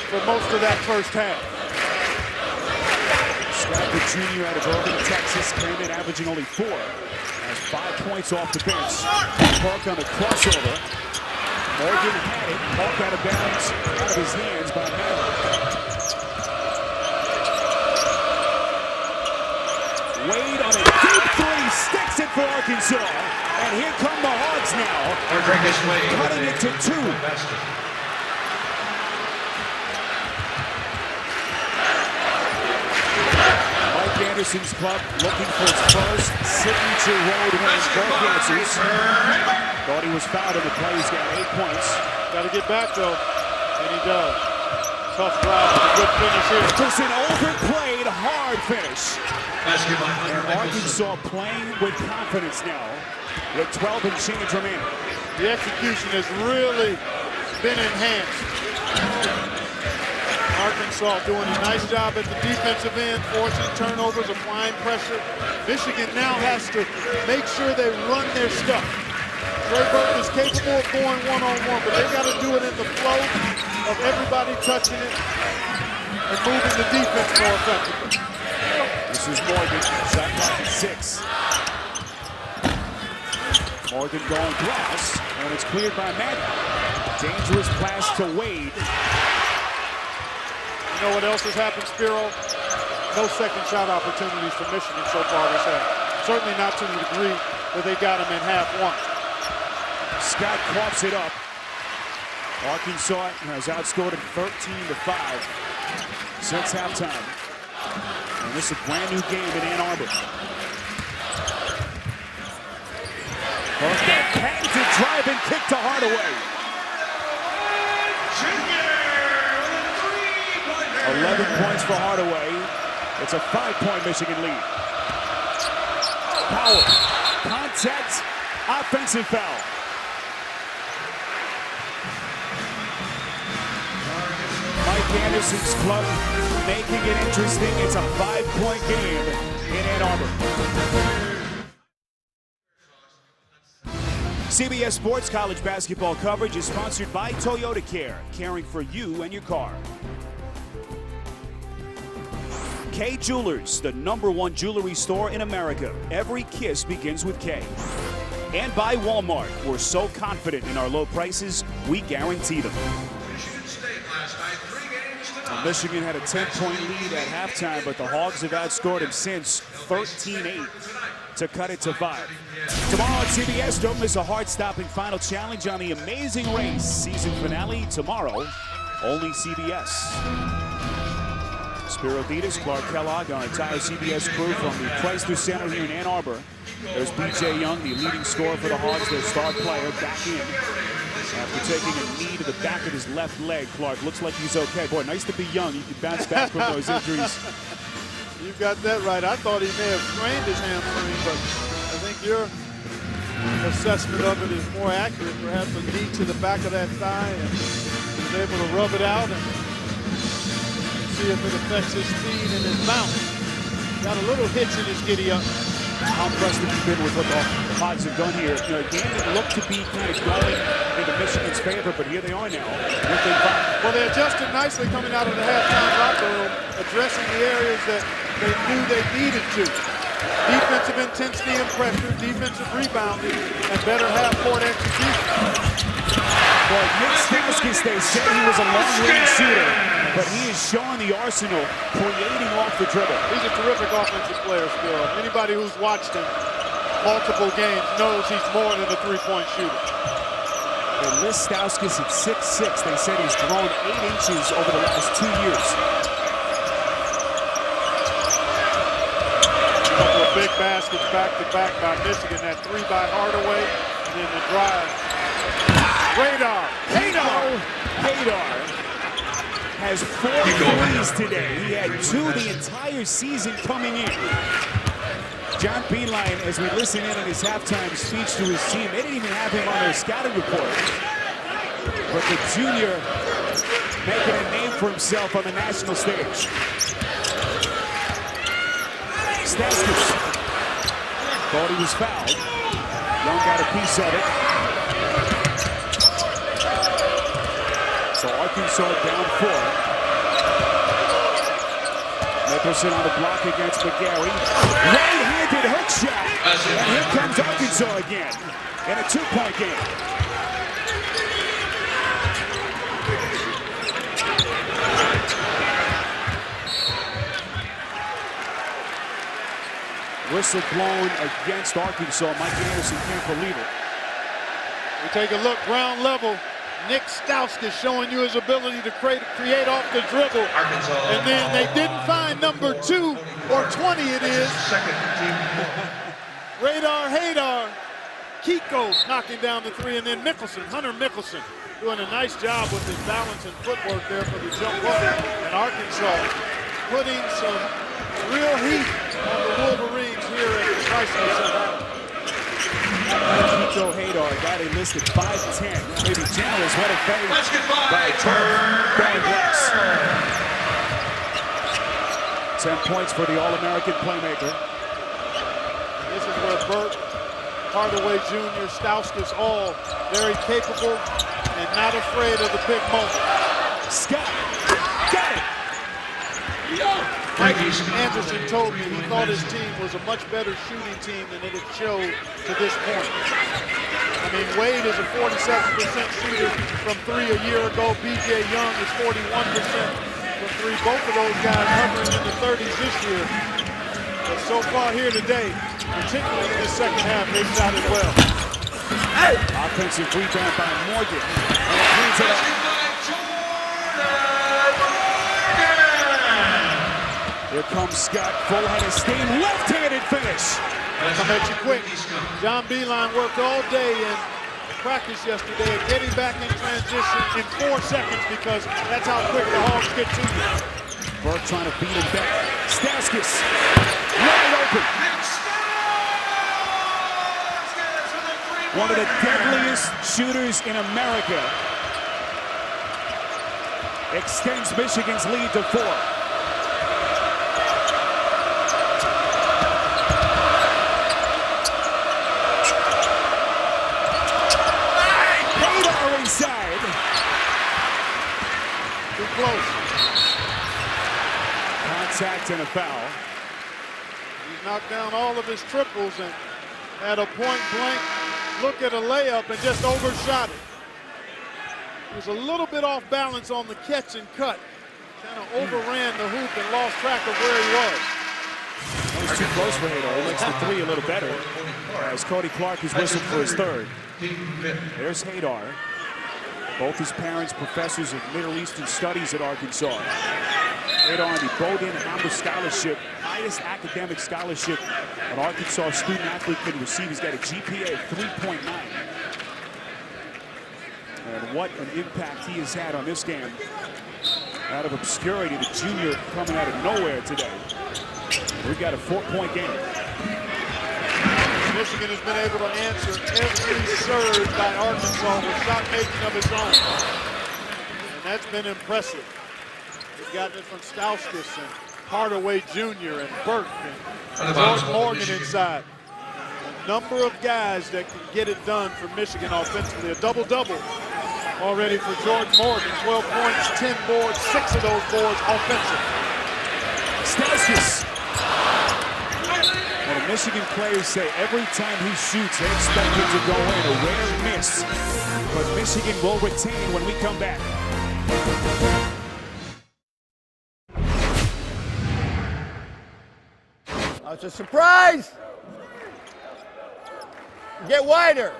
for most of that first half. Scott, the junior out of Irving, Texas, came in averaging only 4. Has 5 points off the bench. Park on a crossover. Morgan had it. Park out of bounds, out of his hands by Madden. Wade on a deep 3, sticks it for Arkansas. And here come the Hogs now, cutting it to 2. Mike Anderson's club looking for its first signature road win. Both answers. Thought he was fouled in the play. He's got 8 points. Got to get back, though. And he does. Tough drive. A good finish here. Just an overplayed, hard finish. Basketball And Arkansas playing with confidence now with 12 and change remaining. The execution has really been enhanced. Arkansas doing a nice job at the defensive end, forcing turnovers, applying pressure. Michigan now has to make sure they run their stuff. Trey Burke is capable of going one-on-one, but they've got to do it in the flow of everybody touching it and moving the defense more effectively. This is Morgan, shot clock at 6. Morgan going glass, and it's cleared by Madden. Dangerous pass to Wade. You know what else has happened, Spiro? No second shot opportunities for Michigan so far this half. Certainly not to the degree that they got them in half one. Scott coughs it up. Arkansas has outscored him 13-5 since halftime. And this is a brand new game in Ann Arbor. Burke got patented driving kick to Hardaway. 11 points for Hardaway. It's a 5-point Michigan lead. Powell, contact, offensive foul. Mike Anderson's club making it interesting. It's a 5-point game in Ann Arbor. CBS Sports College basketball coverage is sponsored by Toyota Care, caring for you and your car. K Jewelers, the #1 jewelry store in America. Every kiss begins with K. And by Walmart, we're so confident in our low prices, we guarantee them. Michigan State last night, 3 games to none. Michigan had a 10-point lead at halftime, but the Hogs have outscored him since 13-8 to cut it to 5. Tomorrow on CBS, don't miss a heart-stopping final challenge on The Amazing Race. Season finale tomorrow, only CBS. Spiro Ditas, Clark Kellogg, our entire CBS crew from the Chrysler Center here in Ann Arbor. There's B.J. Young, the leading scorer for the Hogs, their star player, back in. After taking a knee to the back of his left leg, Clark looks like he's okay. Boy, nice to be young. He can bounce back from those injuries. You got that right. I thought he may have strained his hamstring, but I think your assessment of it is more accurate. Perhaps a knee to the back of that thigh, and he's able to rub it out and see if it affects his speed and his bounce. Got a little hitch in his giddy up. How impressed have you been with what the Hogs have done here? You know, a game that looked to be kind of going into Michigan's favor, but here they are now. Well, they adjusted nicely coming out of the halftime locker room, addressing the areas that they knew they needed to. Defensive intensity and pressure, defensive rebounding, and better half-court execution. Well, Nick Stauskas, they said he was a long-range shooter, but he is showing the arsenal, creating off the dribble. He's a terrific offensive player still. Anybody who's watched him multiple games knows he's more than a three-point shooter. They list Stauskas at 6'6". They said he's grown 8 inches over the last 2 years. A couple of big baskets back-to-back by Michigan. That 3 by Hardaway, and then the drive. Hadar has 4 threes today. He had 2 the entire season coming in. John Beeline, as we listen in on his halftime speech to his team, they didn't even have him on their scouting report. But the junior making a name for himself on the national stage. Stauskas thought he was fouled. Young got a piece of it. So Arkansas down 4. Nicholson on the block against McGarry. Right-handed hook shot. And here comes Arkansas again in a 2-point game. Whistle blown against Arkansas. Mike Anderson can't believe it. We take a look ground level. Nick Stauskas showing you his ability to create off the dribble. Arkansas. And then they didn't find number 2 or 20 it is. Second team. Radar Hadar. Kiko knocking down the 3, and then Mickelson, Hunter Mickelson, doing a nice job with his balance and footwork there for the jump hook. And Arkansas putting some real heat on the Wolverines here at the Chrysler Center. Kiko Hadar, a guy they listed 5'10", maybe generous, what a fade by Barry Blacks. 10 points for the All-American playmaker. This is where Burt, Hardaway Jr., Stauskas, all very capable and not afraid of the big moment. Scott, got it! Mike Anderson told me he thought his team was a much better shooting team than it had showed to this point. I mean, Wade is a 47% shooter from 3 a year ago. B.J. Young is 41% from 3. Both of those guys hovering in the 30s this year. But so far here today, particularly in the second half, they've shot it well. Offensive rebound by Morgan. And it cleans it up. Here comes Scott, full-headed steam, left-handed finish. Come at you quick. John Beilein worked all day in practice yesterday at getting back in transition in 4 seconds because that's how quick the Hawks get to you. Burke trying to beat him back. Stauskas, wide open. One of the deadliest shooters in America. Extends Michigan's lead to 4. Inside. Too close. Contact and a foul. He's knocked down all of his triples and had a point-blank look at a layup and just overshot it. He was a little bit off balance on the catch and cut. Kind of overran the hoop and lost track of where he was. He's too close for Hadar. He makes the 3 a little better. As Cody Clark is whistled for his 3rd. There's Hadar. Both his parents, professors of Middle Eastern Studies at Arkansas. Hadar on the Bowdoin Honor Scholarship, highest academic scholarship an Arkansas student athlete can receive. He's got a GPA of 3.9. And what an impact he has had on this game. Out of obscurity, the junior coming out of nowhere today. We've got a 4-point game. Michigan has been able to answer every surge by Arkansas with shot making of its own. And that's been impressive. They've gotten it from Stauskas and Hardaway Jr. and Burke and George Morgan inside. A number of guys that can get it done for Michigan offensively. A double-double already for George Morgan. 12 points, 10 boards, 6 of those boards offensive. Stauskas. Well, the Michigan players say every time he shoots, they expect him to go in, a rare miss. But Michigan will retain when we come back. Oh, it's a surprise. Get wider.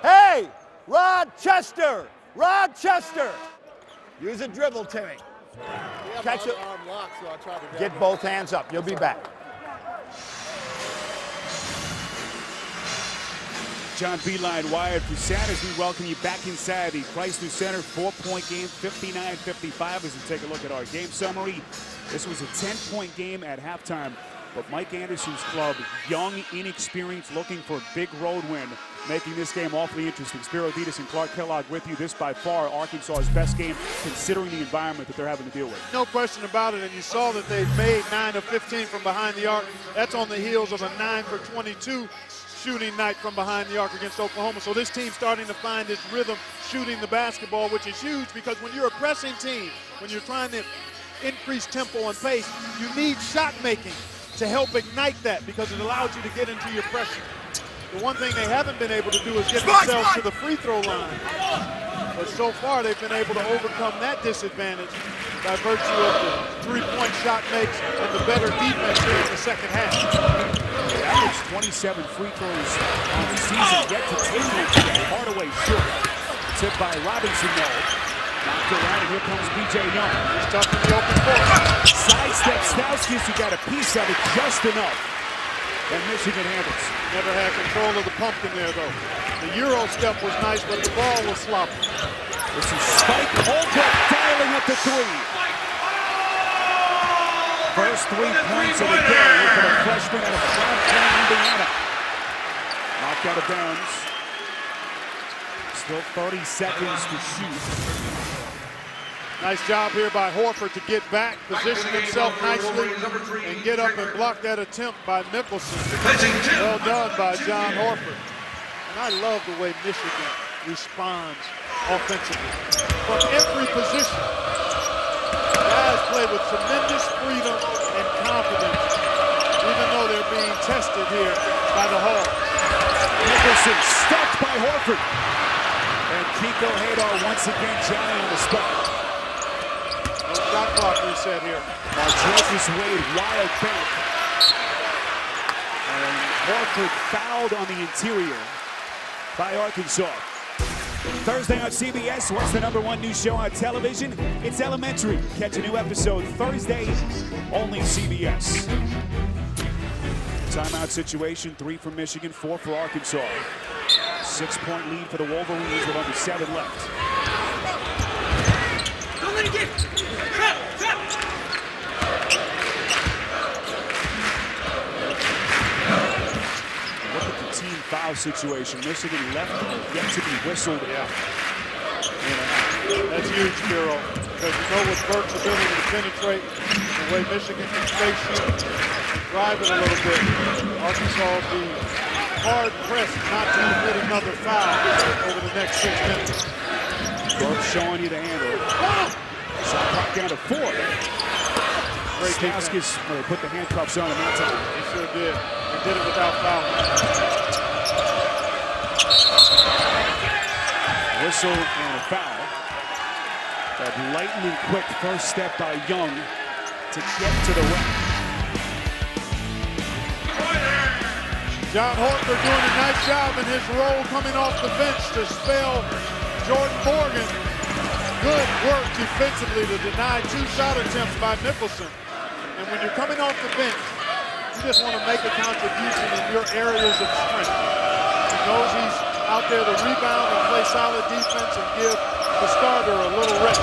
Hey, Rochester. Rochester. Use a dribble, Timmy. Catch it. Get both hands up. You'll be back. John Beilein wired for Sanders. We welcome you back inside the Chrysler Center. 4-point game, 59-55 as we take a look at our game summary. This was a 10-point game at halftime, but Mike Anderson's club, young, inexperienced, looking for a big road win, making this game awfully interesting. Spiro Ditas and Clark Kellogg with you. This by far Arkansas's best game considering the environment that they're having to deal with. No question about it, and you saw that they've made 9 of 15 from behind the arc. That's on the heels of a 9 for 22 shooting night from behind the arc against Oklahoma. So this team's starting to find its rhythm shooting the basketball, which is huge because when you're a pressing team, when you're trying to increase tempo and pace, you need shot making to help ignite that because it allows you to get into your pressure. The one thing they haven't been able to do is get themselves to the free throw line. But so far they've been able to overcome that disadvantage by virtue of the three-point shot makes and the better defense here in the second half. They averaged 27 free throws on the season, yet to take one today. Hardaway short. tip by Robinson, though. Knocked around, and here comes B.J. Young. He's tough in the open court. Sidestep Stauskas, who got a piece of it just enough. And Michigan handles. Never had control of the pumpkin there, though. The Euro step was nice, but the ball was sloppy. This is Spike Holbrook dialing up the three. First 3 points of the day for the freshman out of Champaign, Indiana. Knocked out of bounds. Still 30 seconds to shoot. Nice job here by Horford to get back, position himself nicely, and get up and block that attempt by Mickelson. Well done by John Horford. And I love the way Michigan responds offensively. From every position, guys play with tremendous freedom and confidence, even though they're being tested here by the Hawks. Mickelson stuffed by Horford. And Kiko Hadar once again Johnny on the spot. No shot clock reset here. Marcellus Wade wild bank. And Horford fouled on the interior by Arkansas. Thursday on CBS, what's the #1 news show on television? It's Elementary. Catch a new episode Thursday, only CBS. Timeout situation, 3 for Michigan, 4 for Arkansas. 6-point lead for the Wolverines with under 7 left. Don't let it get. Trap. Look at the team foul situation. Michigan left yet to be whistled. Yeah. That's huge, Spiro, because you know with Burke's ability to penetrate, the way Michigan can space you and drive it a little bit, Arkansas will be hard-pressed not to commit another foul over the next 6 minutes. Burke showing you the handle. Shot clock down to 4. Stauskas put the handcuffs on him that time. He sure did. He did it without fouling. Whistle and a foul. That lightning quick first step by Young to get to the rim. John Horford doing a nice job in his role coming off the bench to spell Jordan Morgan. Good work defensively to deny 2 shot attempts by Mickelson. And when you're coming off the bench, you just want to make a contribution in your areas of strength. He knows he's out there to rebound and play solid defense and give the starter a little rest.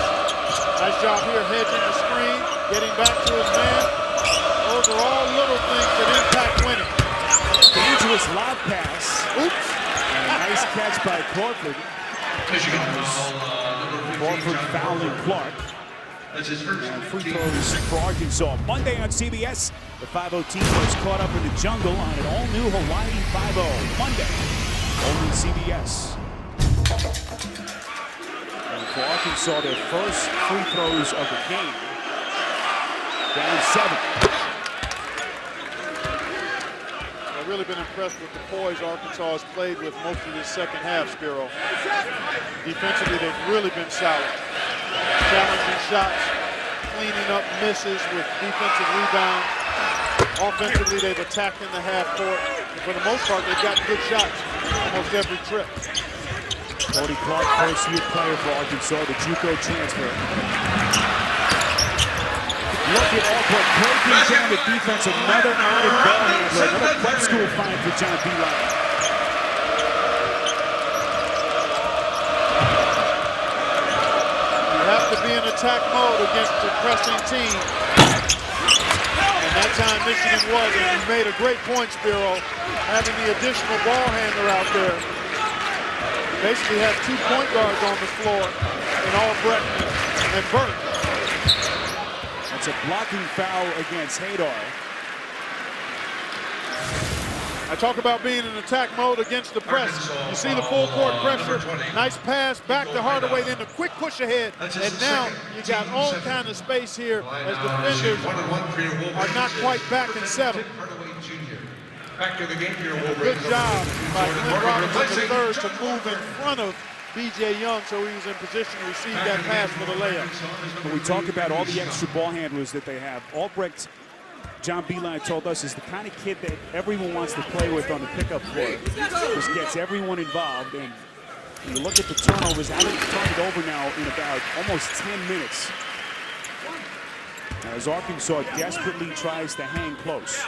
Nice job here hedging the screen, getting back to his man. Those are all little things that impact winning. Dangerous lob pass. Oops. And a nice catch by Crawford. Crawford fouling Clark. That's his first. And free throws for Arkansas. Monday on CBS, the 5-0 team was caught up in the jungle on an all-new Hawaii 5-0. Monday, only CBS. And for Arkansas, their first free throws of the game. Down 7. I've really been impressed with the poise Arkansas has played with most of this second half, Spiro. Defensively, they've really been solid. Challenging shots, cleaning up misses with defensive rebounds. Offensively, they've attacked in the half court. For the most part, they've gotten good shots almost every trip. Cody Clark, first-year player for Arkansas, the JUCO transfer. Look at Albrecht breaking down the defense. Another added ball handler. Another prep school find for John Beilein. You have to be in attack mode against the pressing team. And that time Michigan was, and you made a great point, Spiro, having the additional ball handler out there. You basically have 2 point guards on the floor in Albrecht and Burke. It's a blocking foul against Hadar. I talk about being in attack mode against the press. You see the full court pressure. Nice pass back to Hardaway, then the quick push ahead. And now you got all kind of space here as defenders are not quite back and settled. Back to the game here, Good job by Clint Robinson III to move in front of B.J. Young so he was in position to receive that pass for the layup. When we talk about all the extra ball handlers that they have, Albrecht, John Beilein told us, is the kind of kid that everyone wants to play with on the pickup floor. Just gets everyone involved, and You look at the turnovers, haven't turned it over now in about almost 10 minutes. As Arkansas desperately tries to hang close.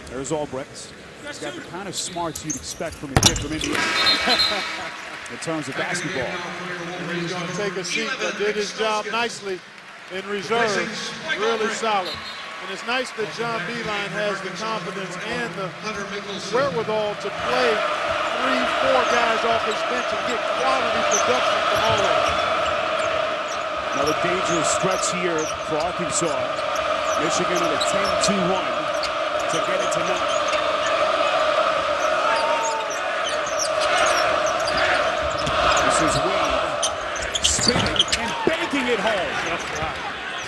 There's Albrecht. He's got the kind of smarts you'd expect from a kid from Indiana in terms of basketball. He's going to take a seat, but did his job nicely in reserve. Really solid. And it's nice that John Beilein has the confidence and the wherewithal to play 3-4 guys off his bench and get quality production from all of them. Another dangerous stretch here for Arkansas. Michigan on a 10-2 run to get it to 9. This is Wade spinning and banking it home.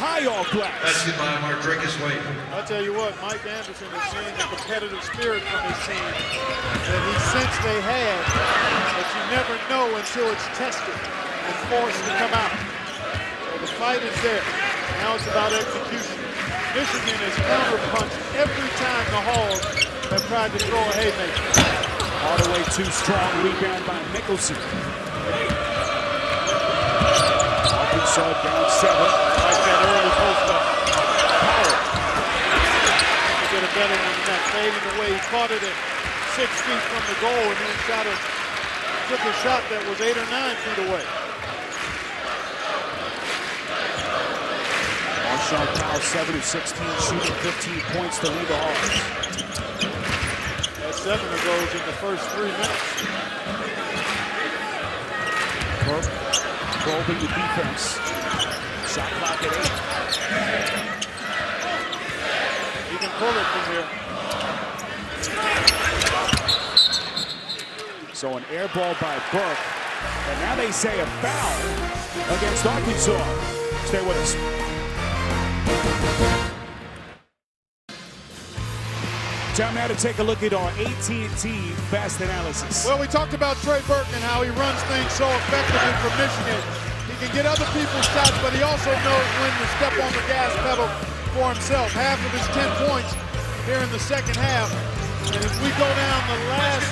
High off glass. Basket by Mardrakus Wade. I'll tell you what, Mike Anderson is seeing the competitive spirit from his team that he sensed they had, but you never know until it's tested and forced to come out. So the fight is there. Now it's about execution. Michigan has counterpunched every time the Hogs have tried to throw a haymaker. Hardaway too strong, rebound by Mickelson. Arkansas down 7. Like that early post-up. Power. He did a better one than that. Fading away. He caught it at 6 feet from the goal and then took a shot that was 8 or 9 feet away. Marshawn Powell 7 of 16, shooting 15 points to lead the Hogs. That's 7 of those in the first 3 minutes. Burke probing the defense. Shot clock at 8. He can pull it from here. So an air ball by Burke. And now they say a foul against Arkansas. Stay with us. Time now to take a look at our AT&T Fast Analysis. Well, we talked about Trey Burke and how he runs things so effectively for Michigan. He can get other people's shots, but he also knows when to step on the gas pedal for himself. Half of his 10 points here in the second half. And if we go down the last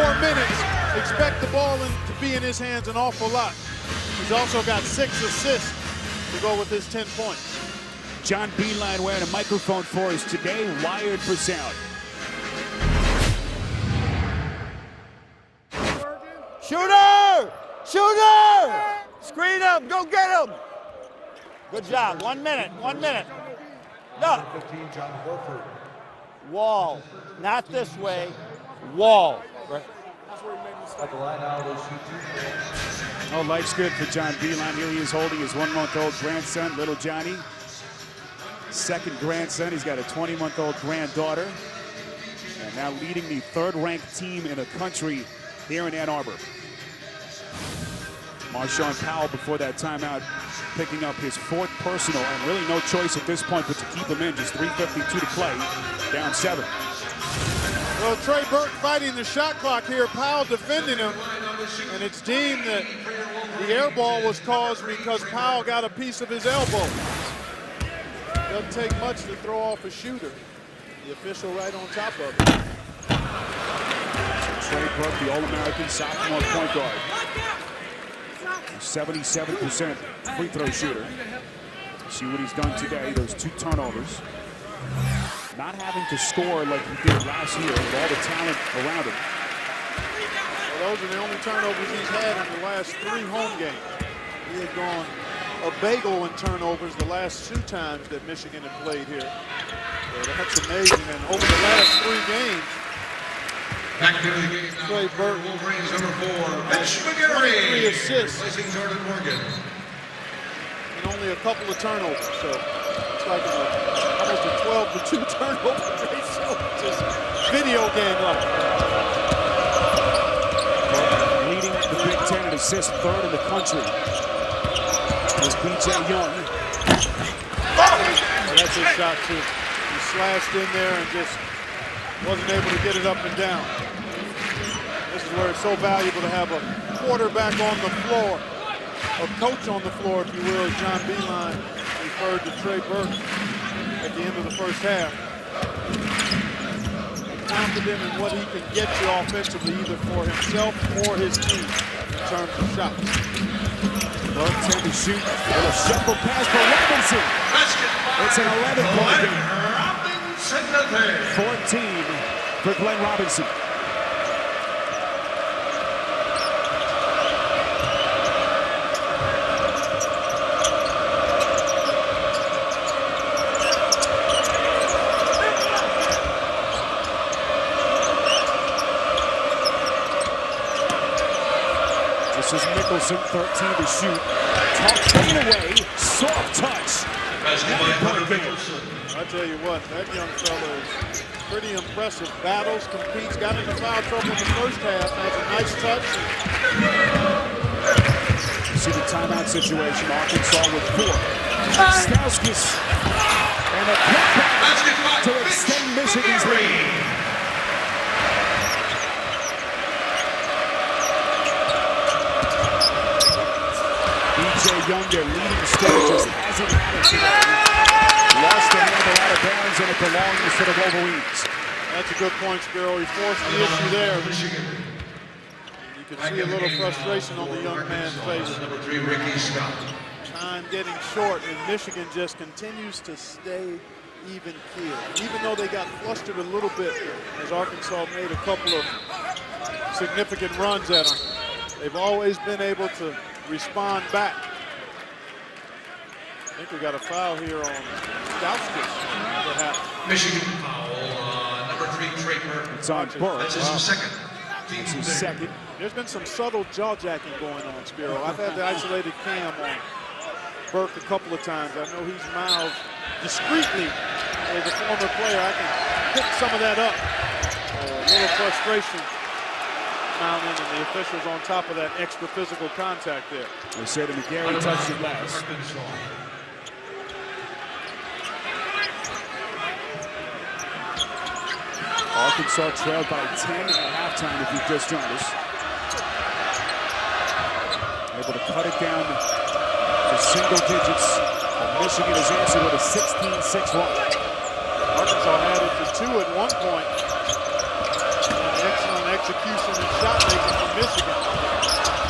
4 minutes, expect the ball to be in his hands an awful lot. He's also got 6 assists to go with his 10 points. John Beilein wearing a microphone for us today, wired for sound. Shooter! Shooter! Screen him! Go get him! Good job. 1 minute. 1 minute. No. 15, John Horford. Wall. Not this way. Wall. Right. At the line now, those shoot 2. Oh, life's good for John Beilein. Here he is holding his 1-month-old grandson, little Johnny. Second grandson. He's got a 20-month-old granddaughter. And now leading the 3rd-ranked team in the country here in Ann Arbor. Marshawn Powell before that timeout picking up his 4th personal, and really no choice at this point but to keep him in. Just 3:52 to play, down 7. Well, Trey Burke fighting the shot clock here. Powell defending him. And it's deemed that the air ball was caused because Powell got a piece of his elbow. Doesn't take much to throw off a shooter. The official right on top of it. Trey Burke, the All-American sophomore point guard. 77% free throw shooter. See what he's done today, those 2 turnovers. Not having to score like he did last year with all the talent around him. Well, those are the only turnovers he's had in the last 3 home games. He had gone a bagel in turnovers the last 2 times that Michigan had played here. So that's amazing. And over the last 3 games, Back into the game now. Trey Burke, Wolverines number 4, Mitch 23 assists. Replacing Jordan Morgan. and only a couple of turnovers. So it's like almost a 12-2 turnover ratio, just video game like. Leading the Big Ten in assists, 3rd in the country. Is B.J. Young. And that's his shot too. He slashed in there and just wasn't able to get it up and down. This is where it's so valuable to have a quarterback on the floor, a coach on the floor, if you will, as John Beilein referred to Trey Burke at the end of the first half. confident in what he can get you offensively, either for himself or his team in terms of shots. Burke 10 to shoot. A little shuffle pass for Robinson. It's an 11-point game. Robinson the third. 14 for Glenn Robinson. This is Mickelson, 13 to shoot. Tossed fade away, soft touch. Basketball Mickelson. I tell you what, that young fella is pretty impressive. Battles, competes, got into foul trouble in the first half, has a nice touch. You see the timeout situation, Arkansas with 4. Stauskas and a putback to extend Michigan's lead. Young, their leading scorer, just hasn't had it today. Lost the handle out of bounds, and it belongs to the Wolverines. That's a good point, Spiro. He forced the issue there. You can see a little frustration on the young man's face. Number 3, Ricky Scott. Time getting short, and Michigan just continues to stay even keel. Even though they got flustered a little bit as Arkansas made a couple of significant runs at them, they've always been able to respond back. I think we got a foul here on Stauskas, perhaps. Michigan foul. Number 3, Trey Burke. It's on Burke. That's his second. It's his second. There's been some subtle jaw-jacking going on, Spiro. I've had the isolated cam on Burke a couple of times. I know he's mouthed discreetly as a former player. I can pick some of that up. A little frustration mounting, and the officials on top of that extra physical contact there. They say that McGarry touched it last. Arkansas trailed by 10 at halftime if you've just joined us. Able to cut it down to single digits. And Michigan has answered with a 16-6 run. Arkansas had it to 2 at one point. Excellent execution and shot making from Michigan.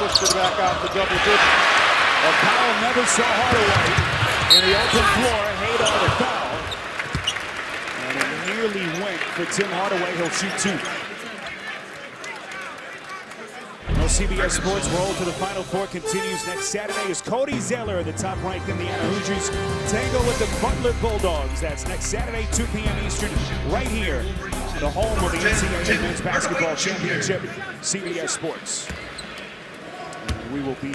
Pushed it back out to double digits. Well, Powell never saw Hardaway in the open floor. Haydar the foul. And it nearly went for Tim Hardaway. He'll shoot 2. No CBS Sports roll to the Final Four continues next Saturday as Cody Zeller, the top-ranked Indiana Hoosiers, tango with the Butler Bulldogs. That's next Saturday, 2 p.m. Eastern, right here, the home of the NCAA Men's Basketball Championship, CBS Sports. And we will be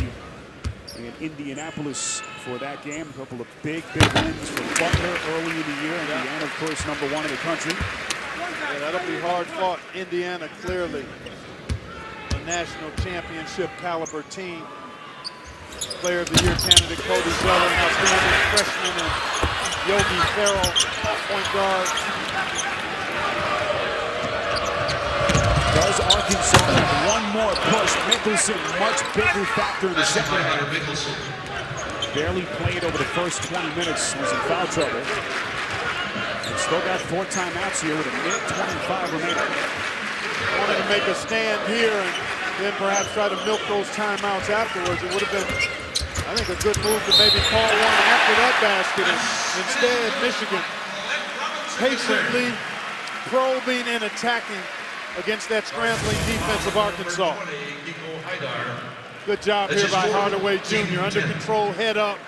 in Indianapolis for that game. A couple of big wins for Butler early in the year. Indiana, of course, #1 in the country. Yeah, that'll be hard fought. Indiana clearly a national championship caliber team. Player of the Year candidate Cody Zeller, an outstanding freshman, and Yogi Ferrell, point guard. Does Arkansas have one more push? Mickelson, much bigger factor in the second half. Barely played over the first 20 minutes, was in foul trouble. And still got 4 timeouts here with a minute 25 remaining. Wanted to make a stand here and then perhaps try to milk those timeouts afterwards. It would have been, I think, a good move to maybe call one after that basket. And instead, Michigan patiently probing and attacking against that scrambling defense of Arkansas. Good job here by Hardaway Jr. Under control, head up,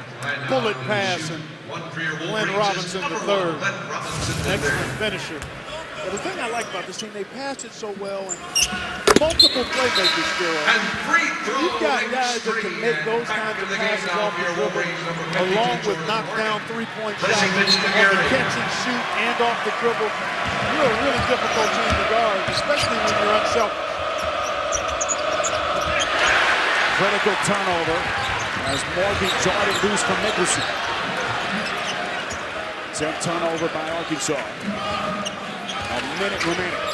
bullet pass, and Glenn Robinson III. Excellent finisher. But the thing I like about this team, they pass it so well, and multiple playmakers still. You've got guys that can make those kinds of passes off the dribble, along with knockdown three-point shots on the catch and shoot and off the dribble. You're a really difficult team to guard, especially when you're unselfish. Critical turnover as Morgan jarred it loose from Mickelson. 10th turnover by Arkansas. A minute remaining.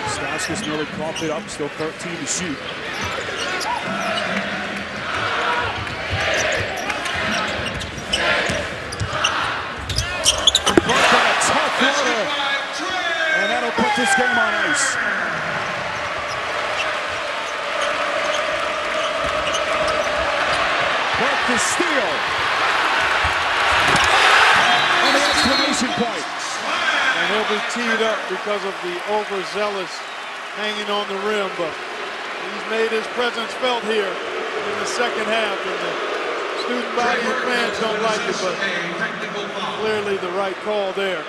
Stauskas nearly coughed it up, still 13 to shoot. steal. On the exclamation point. And he'll be teed up because of the overzealous hanging on the rim, but he's made his presence felt here in the second half, and the student body and fans don't like it, but clearly the right call there.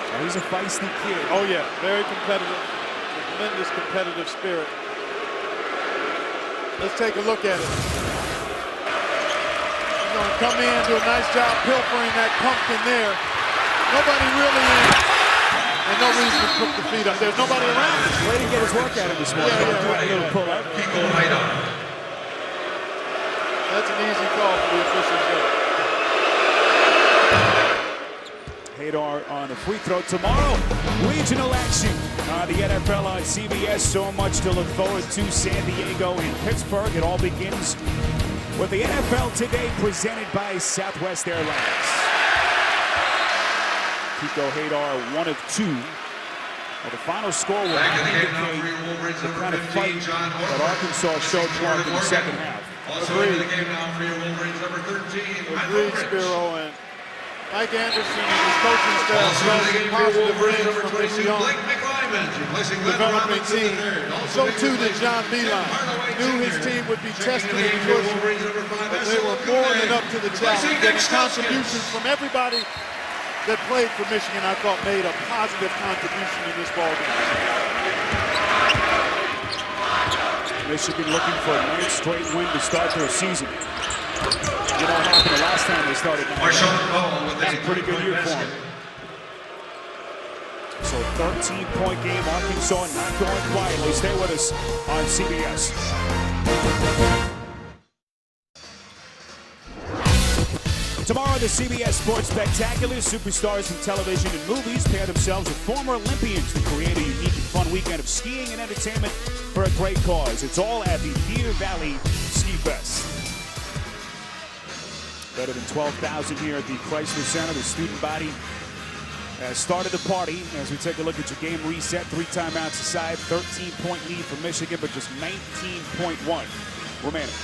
Oh, he's a feisty kid. Oh yeah, very competitive, tremendous competitive spirit. Let's take a look at it. He's going to come in, do a nice job pilfering that pumpkin there. Nobody really in, and no reason to put the feet up. There's nobody around. Way to get his work out of this morning. Yeah. Do a little pull up. That's an easy call for the officials there. Hadar on a free throw tomorrow. Regional action. The NFL on CBS. So much to look forward to. San Diego and Pittsburgh. It all begins with the NFL Today presented by Southwest Airlines. Kiko Hadar, 1 of 2. Well, the final score will indicate the kind of fight that Arkansas showed Clark in the second half. Agreed, Spiro, and Mike Anderson and his coaching staff saw some positive wins from this young developing team. So too did John Beeline. Knew his team would be tested and pushed, but they were more than up to the challenge. Getting contributions from everybody that played for Michigan, I thought, made a positive contribution in this ballgame. Michigan looking for a 9th straight win to start their season. You know what happened the last time they started? That's a pretty good year for them. So 13-point game, Arkansas not going quietly. Stay with us on CBS. Tomorrow, the CBS Sports Spectacular. Superstars in television and movies pair themselves with former Olympians to create a unique and fun weekend of skiing and entertainment for a great cause. It's all at the Deer Valley Ski Fest. Better than 12,000 here at the Chrysler Center. The student body has started the party as we take a look at your game reset. 3 timeouts aside, 13-point lead for Michigan, but just 19.1 remaining.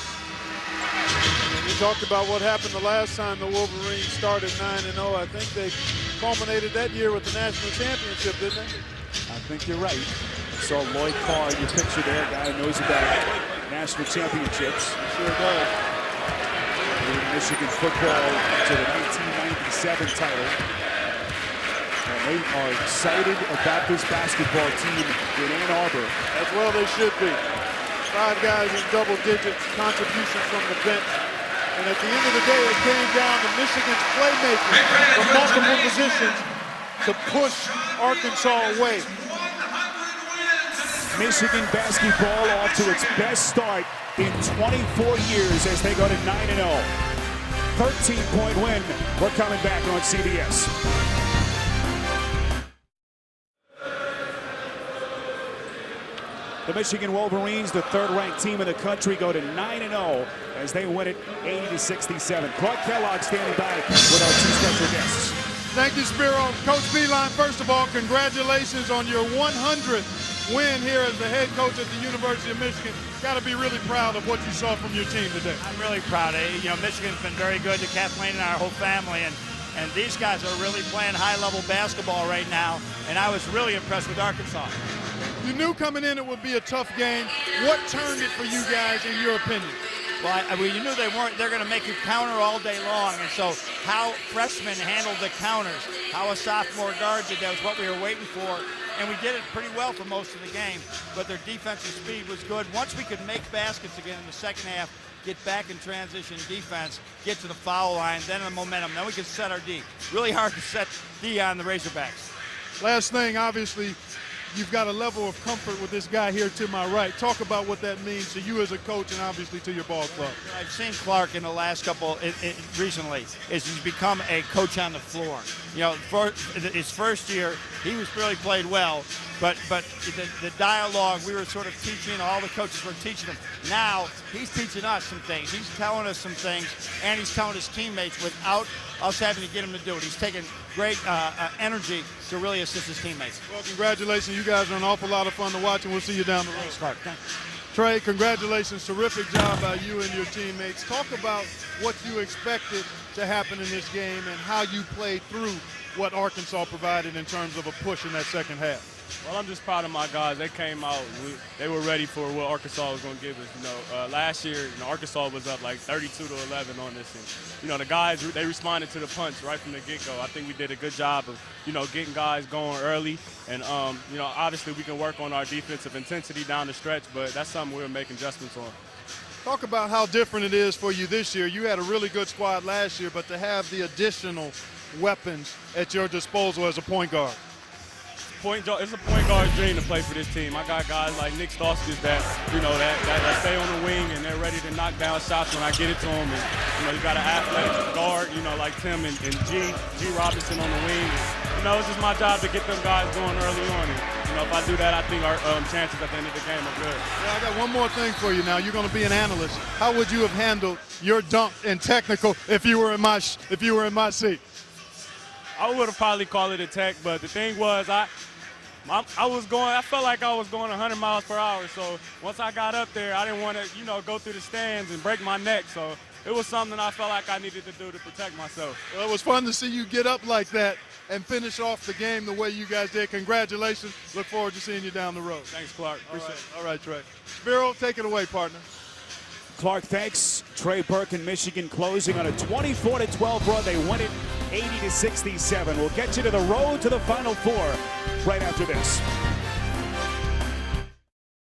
We talked about what happened the last time the Wolverines started 9-0. I think they culminated that year with the national championship, didn't they? I think you're right. I saw Lloyd Carr in your picture there, a guy who knows about national championships. He sure does. Michigan football to the 1997 title. And they are excited about this basketball team in Ann Arbor. As well they should be. 5 guys in double digits, contributions from the bench. And at the end of the day, it came down to Michigan's playmaking from multiple positions to push Arkansas away. Michigan basketball off to its best start in 24 years as they go to 9-0. 13-point win. We're coming back on CBS. The Michigan Wolverines, the 3rd-ranked team in the country, go to 9-0 as they win it 80-67. Clark Kellogg standing by with our 2 special guests. Thank you, Spiro. Coach Beeline, first of all, congratulations on your 100th win here as the head coach at the University of Michigan. Got to be really proud of what you saw from your team today. I'm really proud. You know, Michigan's been very good to Kathleen and our whole family, and these guys are really playing high-level basketball right now, and I was really impressed with Arkansas. You knew coming in it would be a tough game. What turned it for you guys, in your opinion? Well, you knew they're going to make you counter all day long, and so how freshmen handled the counters, how a sophomore guard did that was what we were waiting for, and we did it pretty well for most of the game, but their defensive speed was good. Once we could make baskets again in the second half, get back in transition defense, get to the foul line, then the momentum, then we could set our D. Really hard to set D on the Razorbacks. Last thing, obviously, you've got a level of comfort with this guy here to my right. Talk about what that means to you as a coach and obviously to your ball club. I've seen Clark in the last couple, recently, is he's become a coach on the floor. You know, for his first year, he was really played well, but the dialogue, we were sort of teaching, all the coaches were teaching him. Now, he's teaching us some things. He's telling us some things, and he's telling his teammates without us having to get him to do it. He's taking great energy to really assist his teammates. Well, congratulations. You guys are an awful lot of fun to watch, and we'll see you down the road. Thanks, Clark. Thanks. Trey, congratulations. Terrific job by you and your teammates. Talk about what you expected to happen in this game and how you played through what Arkansas provided in terms of a push in that second half. Well, I'm just proud of my guys. They came out. They were ready for what Arkansas was going to give us. Last year, Arkansas was up like 32-11 on this. And, the guys, they responded to the punch right from the get-go. I think we did a good job of, getting guys going early. And, obviously we can work on our defensive intensity down the stretch, but that's something we're making adjustments on. Talk about how different it is for you this year. You had a really good squad last year, but to have the additional weapons at your disposal as a point guard. It's a point guard dream to play for this team. I got guys like Nick Stauskas that stay on the wing and they're ready to knock down shots when I get it to them. And you got an athletic guard, like Tim and G Robinson on the wing. And, it's just my job to get them guys going early on. And, if I do that, I think our chances at the end of the game are good. Yeah, I got one more thing for you now. You're going to be an analyst. How would you have handled your dunk and technical if you were in my seat? I would have probably called it a tech, but the thing was, I felt like I was going 100 miles per hour. So once I got up there, I didn't want to, go through the stands and break my neck. So it was something I felt like I needed to do to protect myself. Well, it was fun to see you get up like that and finish off the game the way you guys did. Congratulations. Look forward to seeing you down the road. Thanks, Clark. Appreciate it. All right, Trey. Spiro, take it away, partner. Clark, thanks. Trey Burke and Michigan closing on a 24-12 run. They win it 80-67. We'll get you to the road to the Final Four right after this.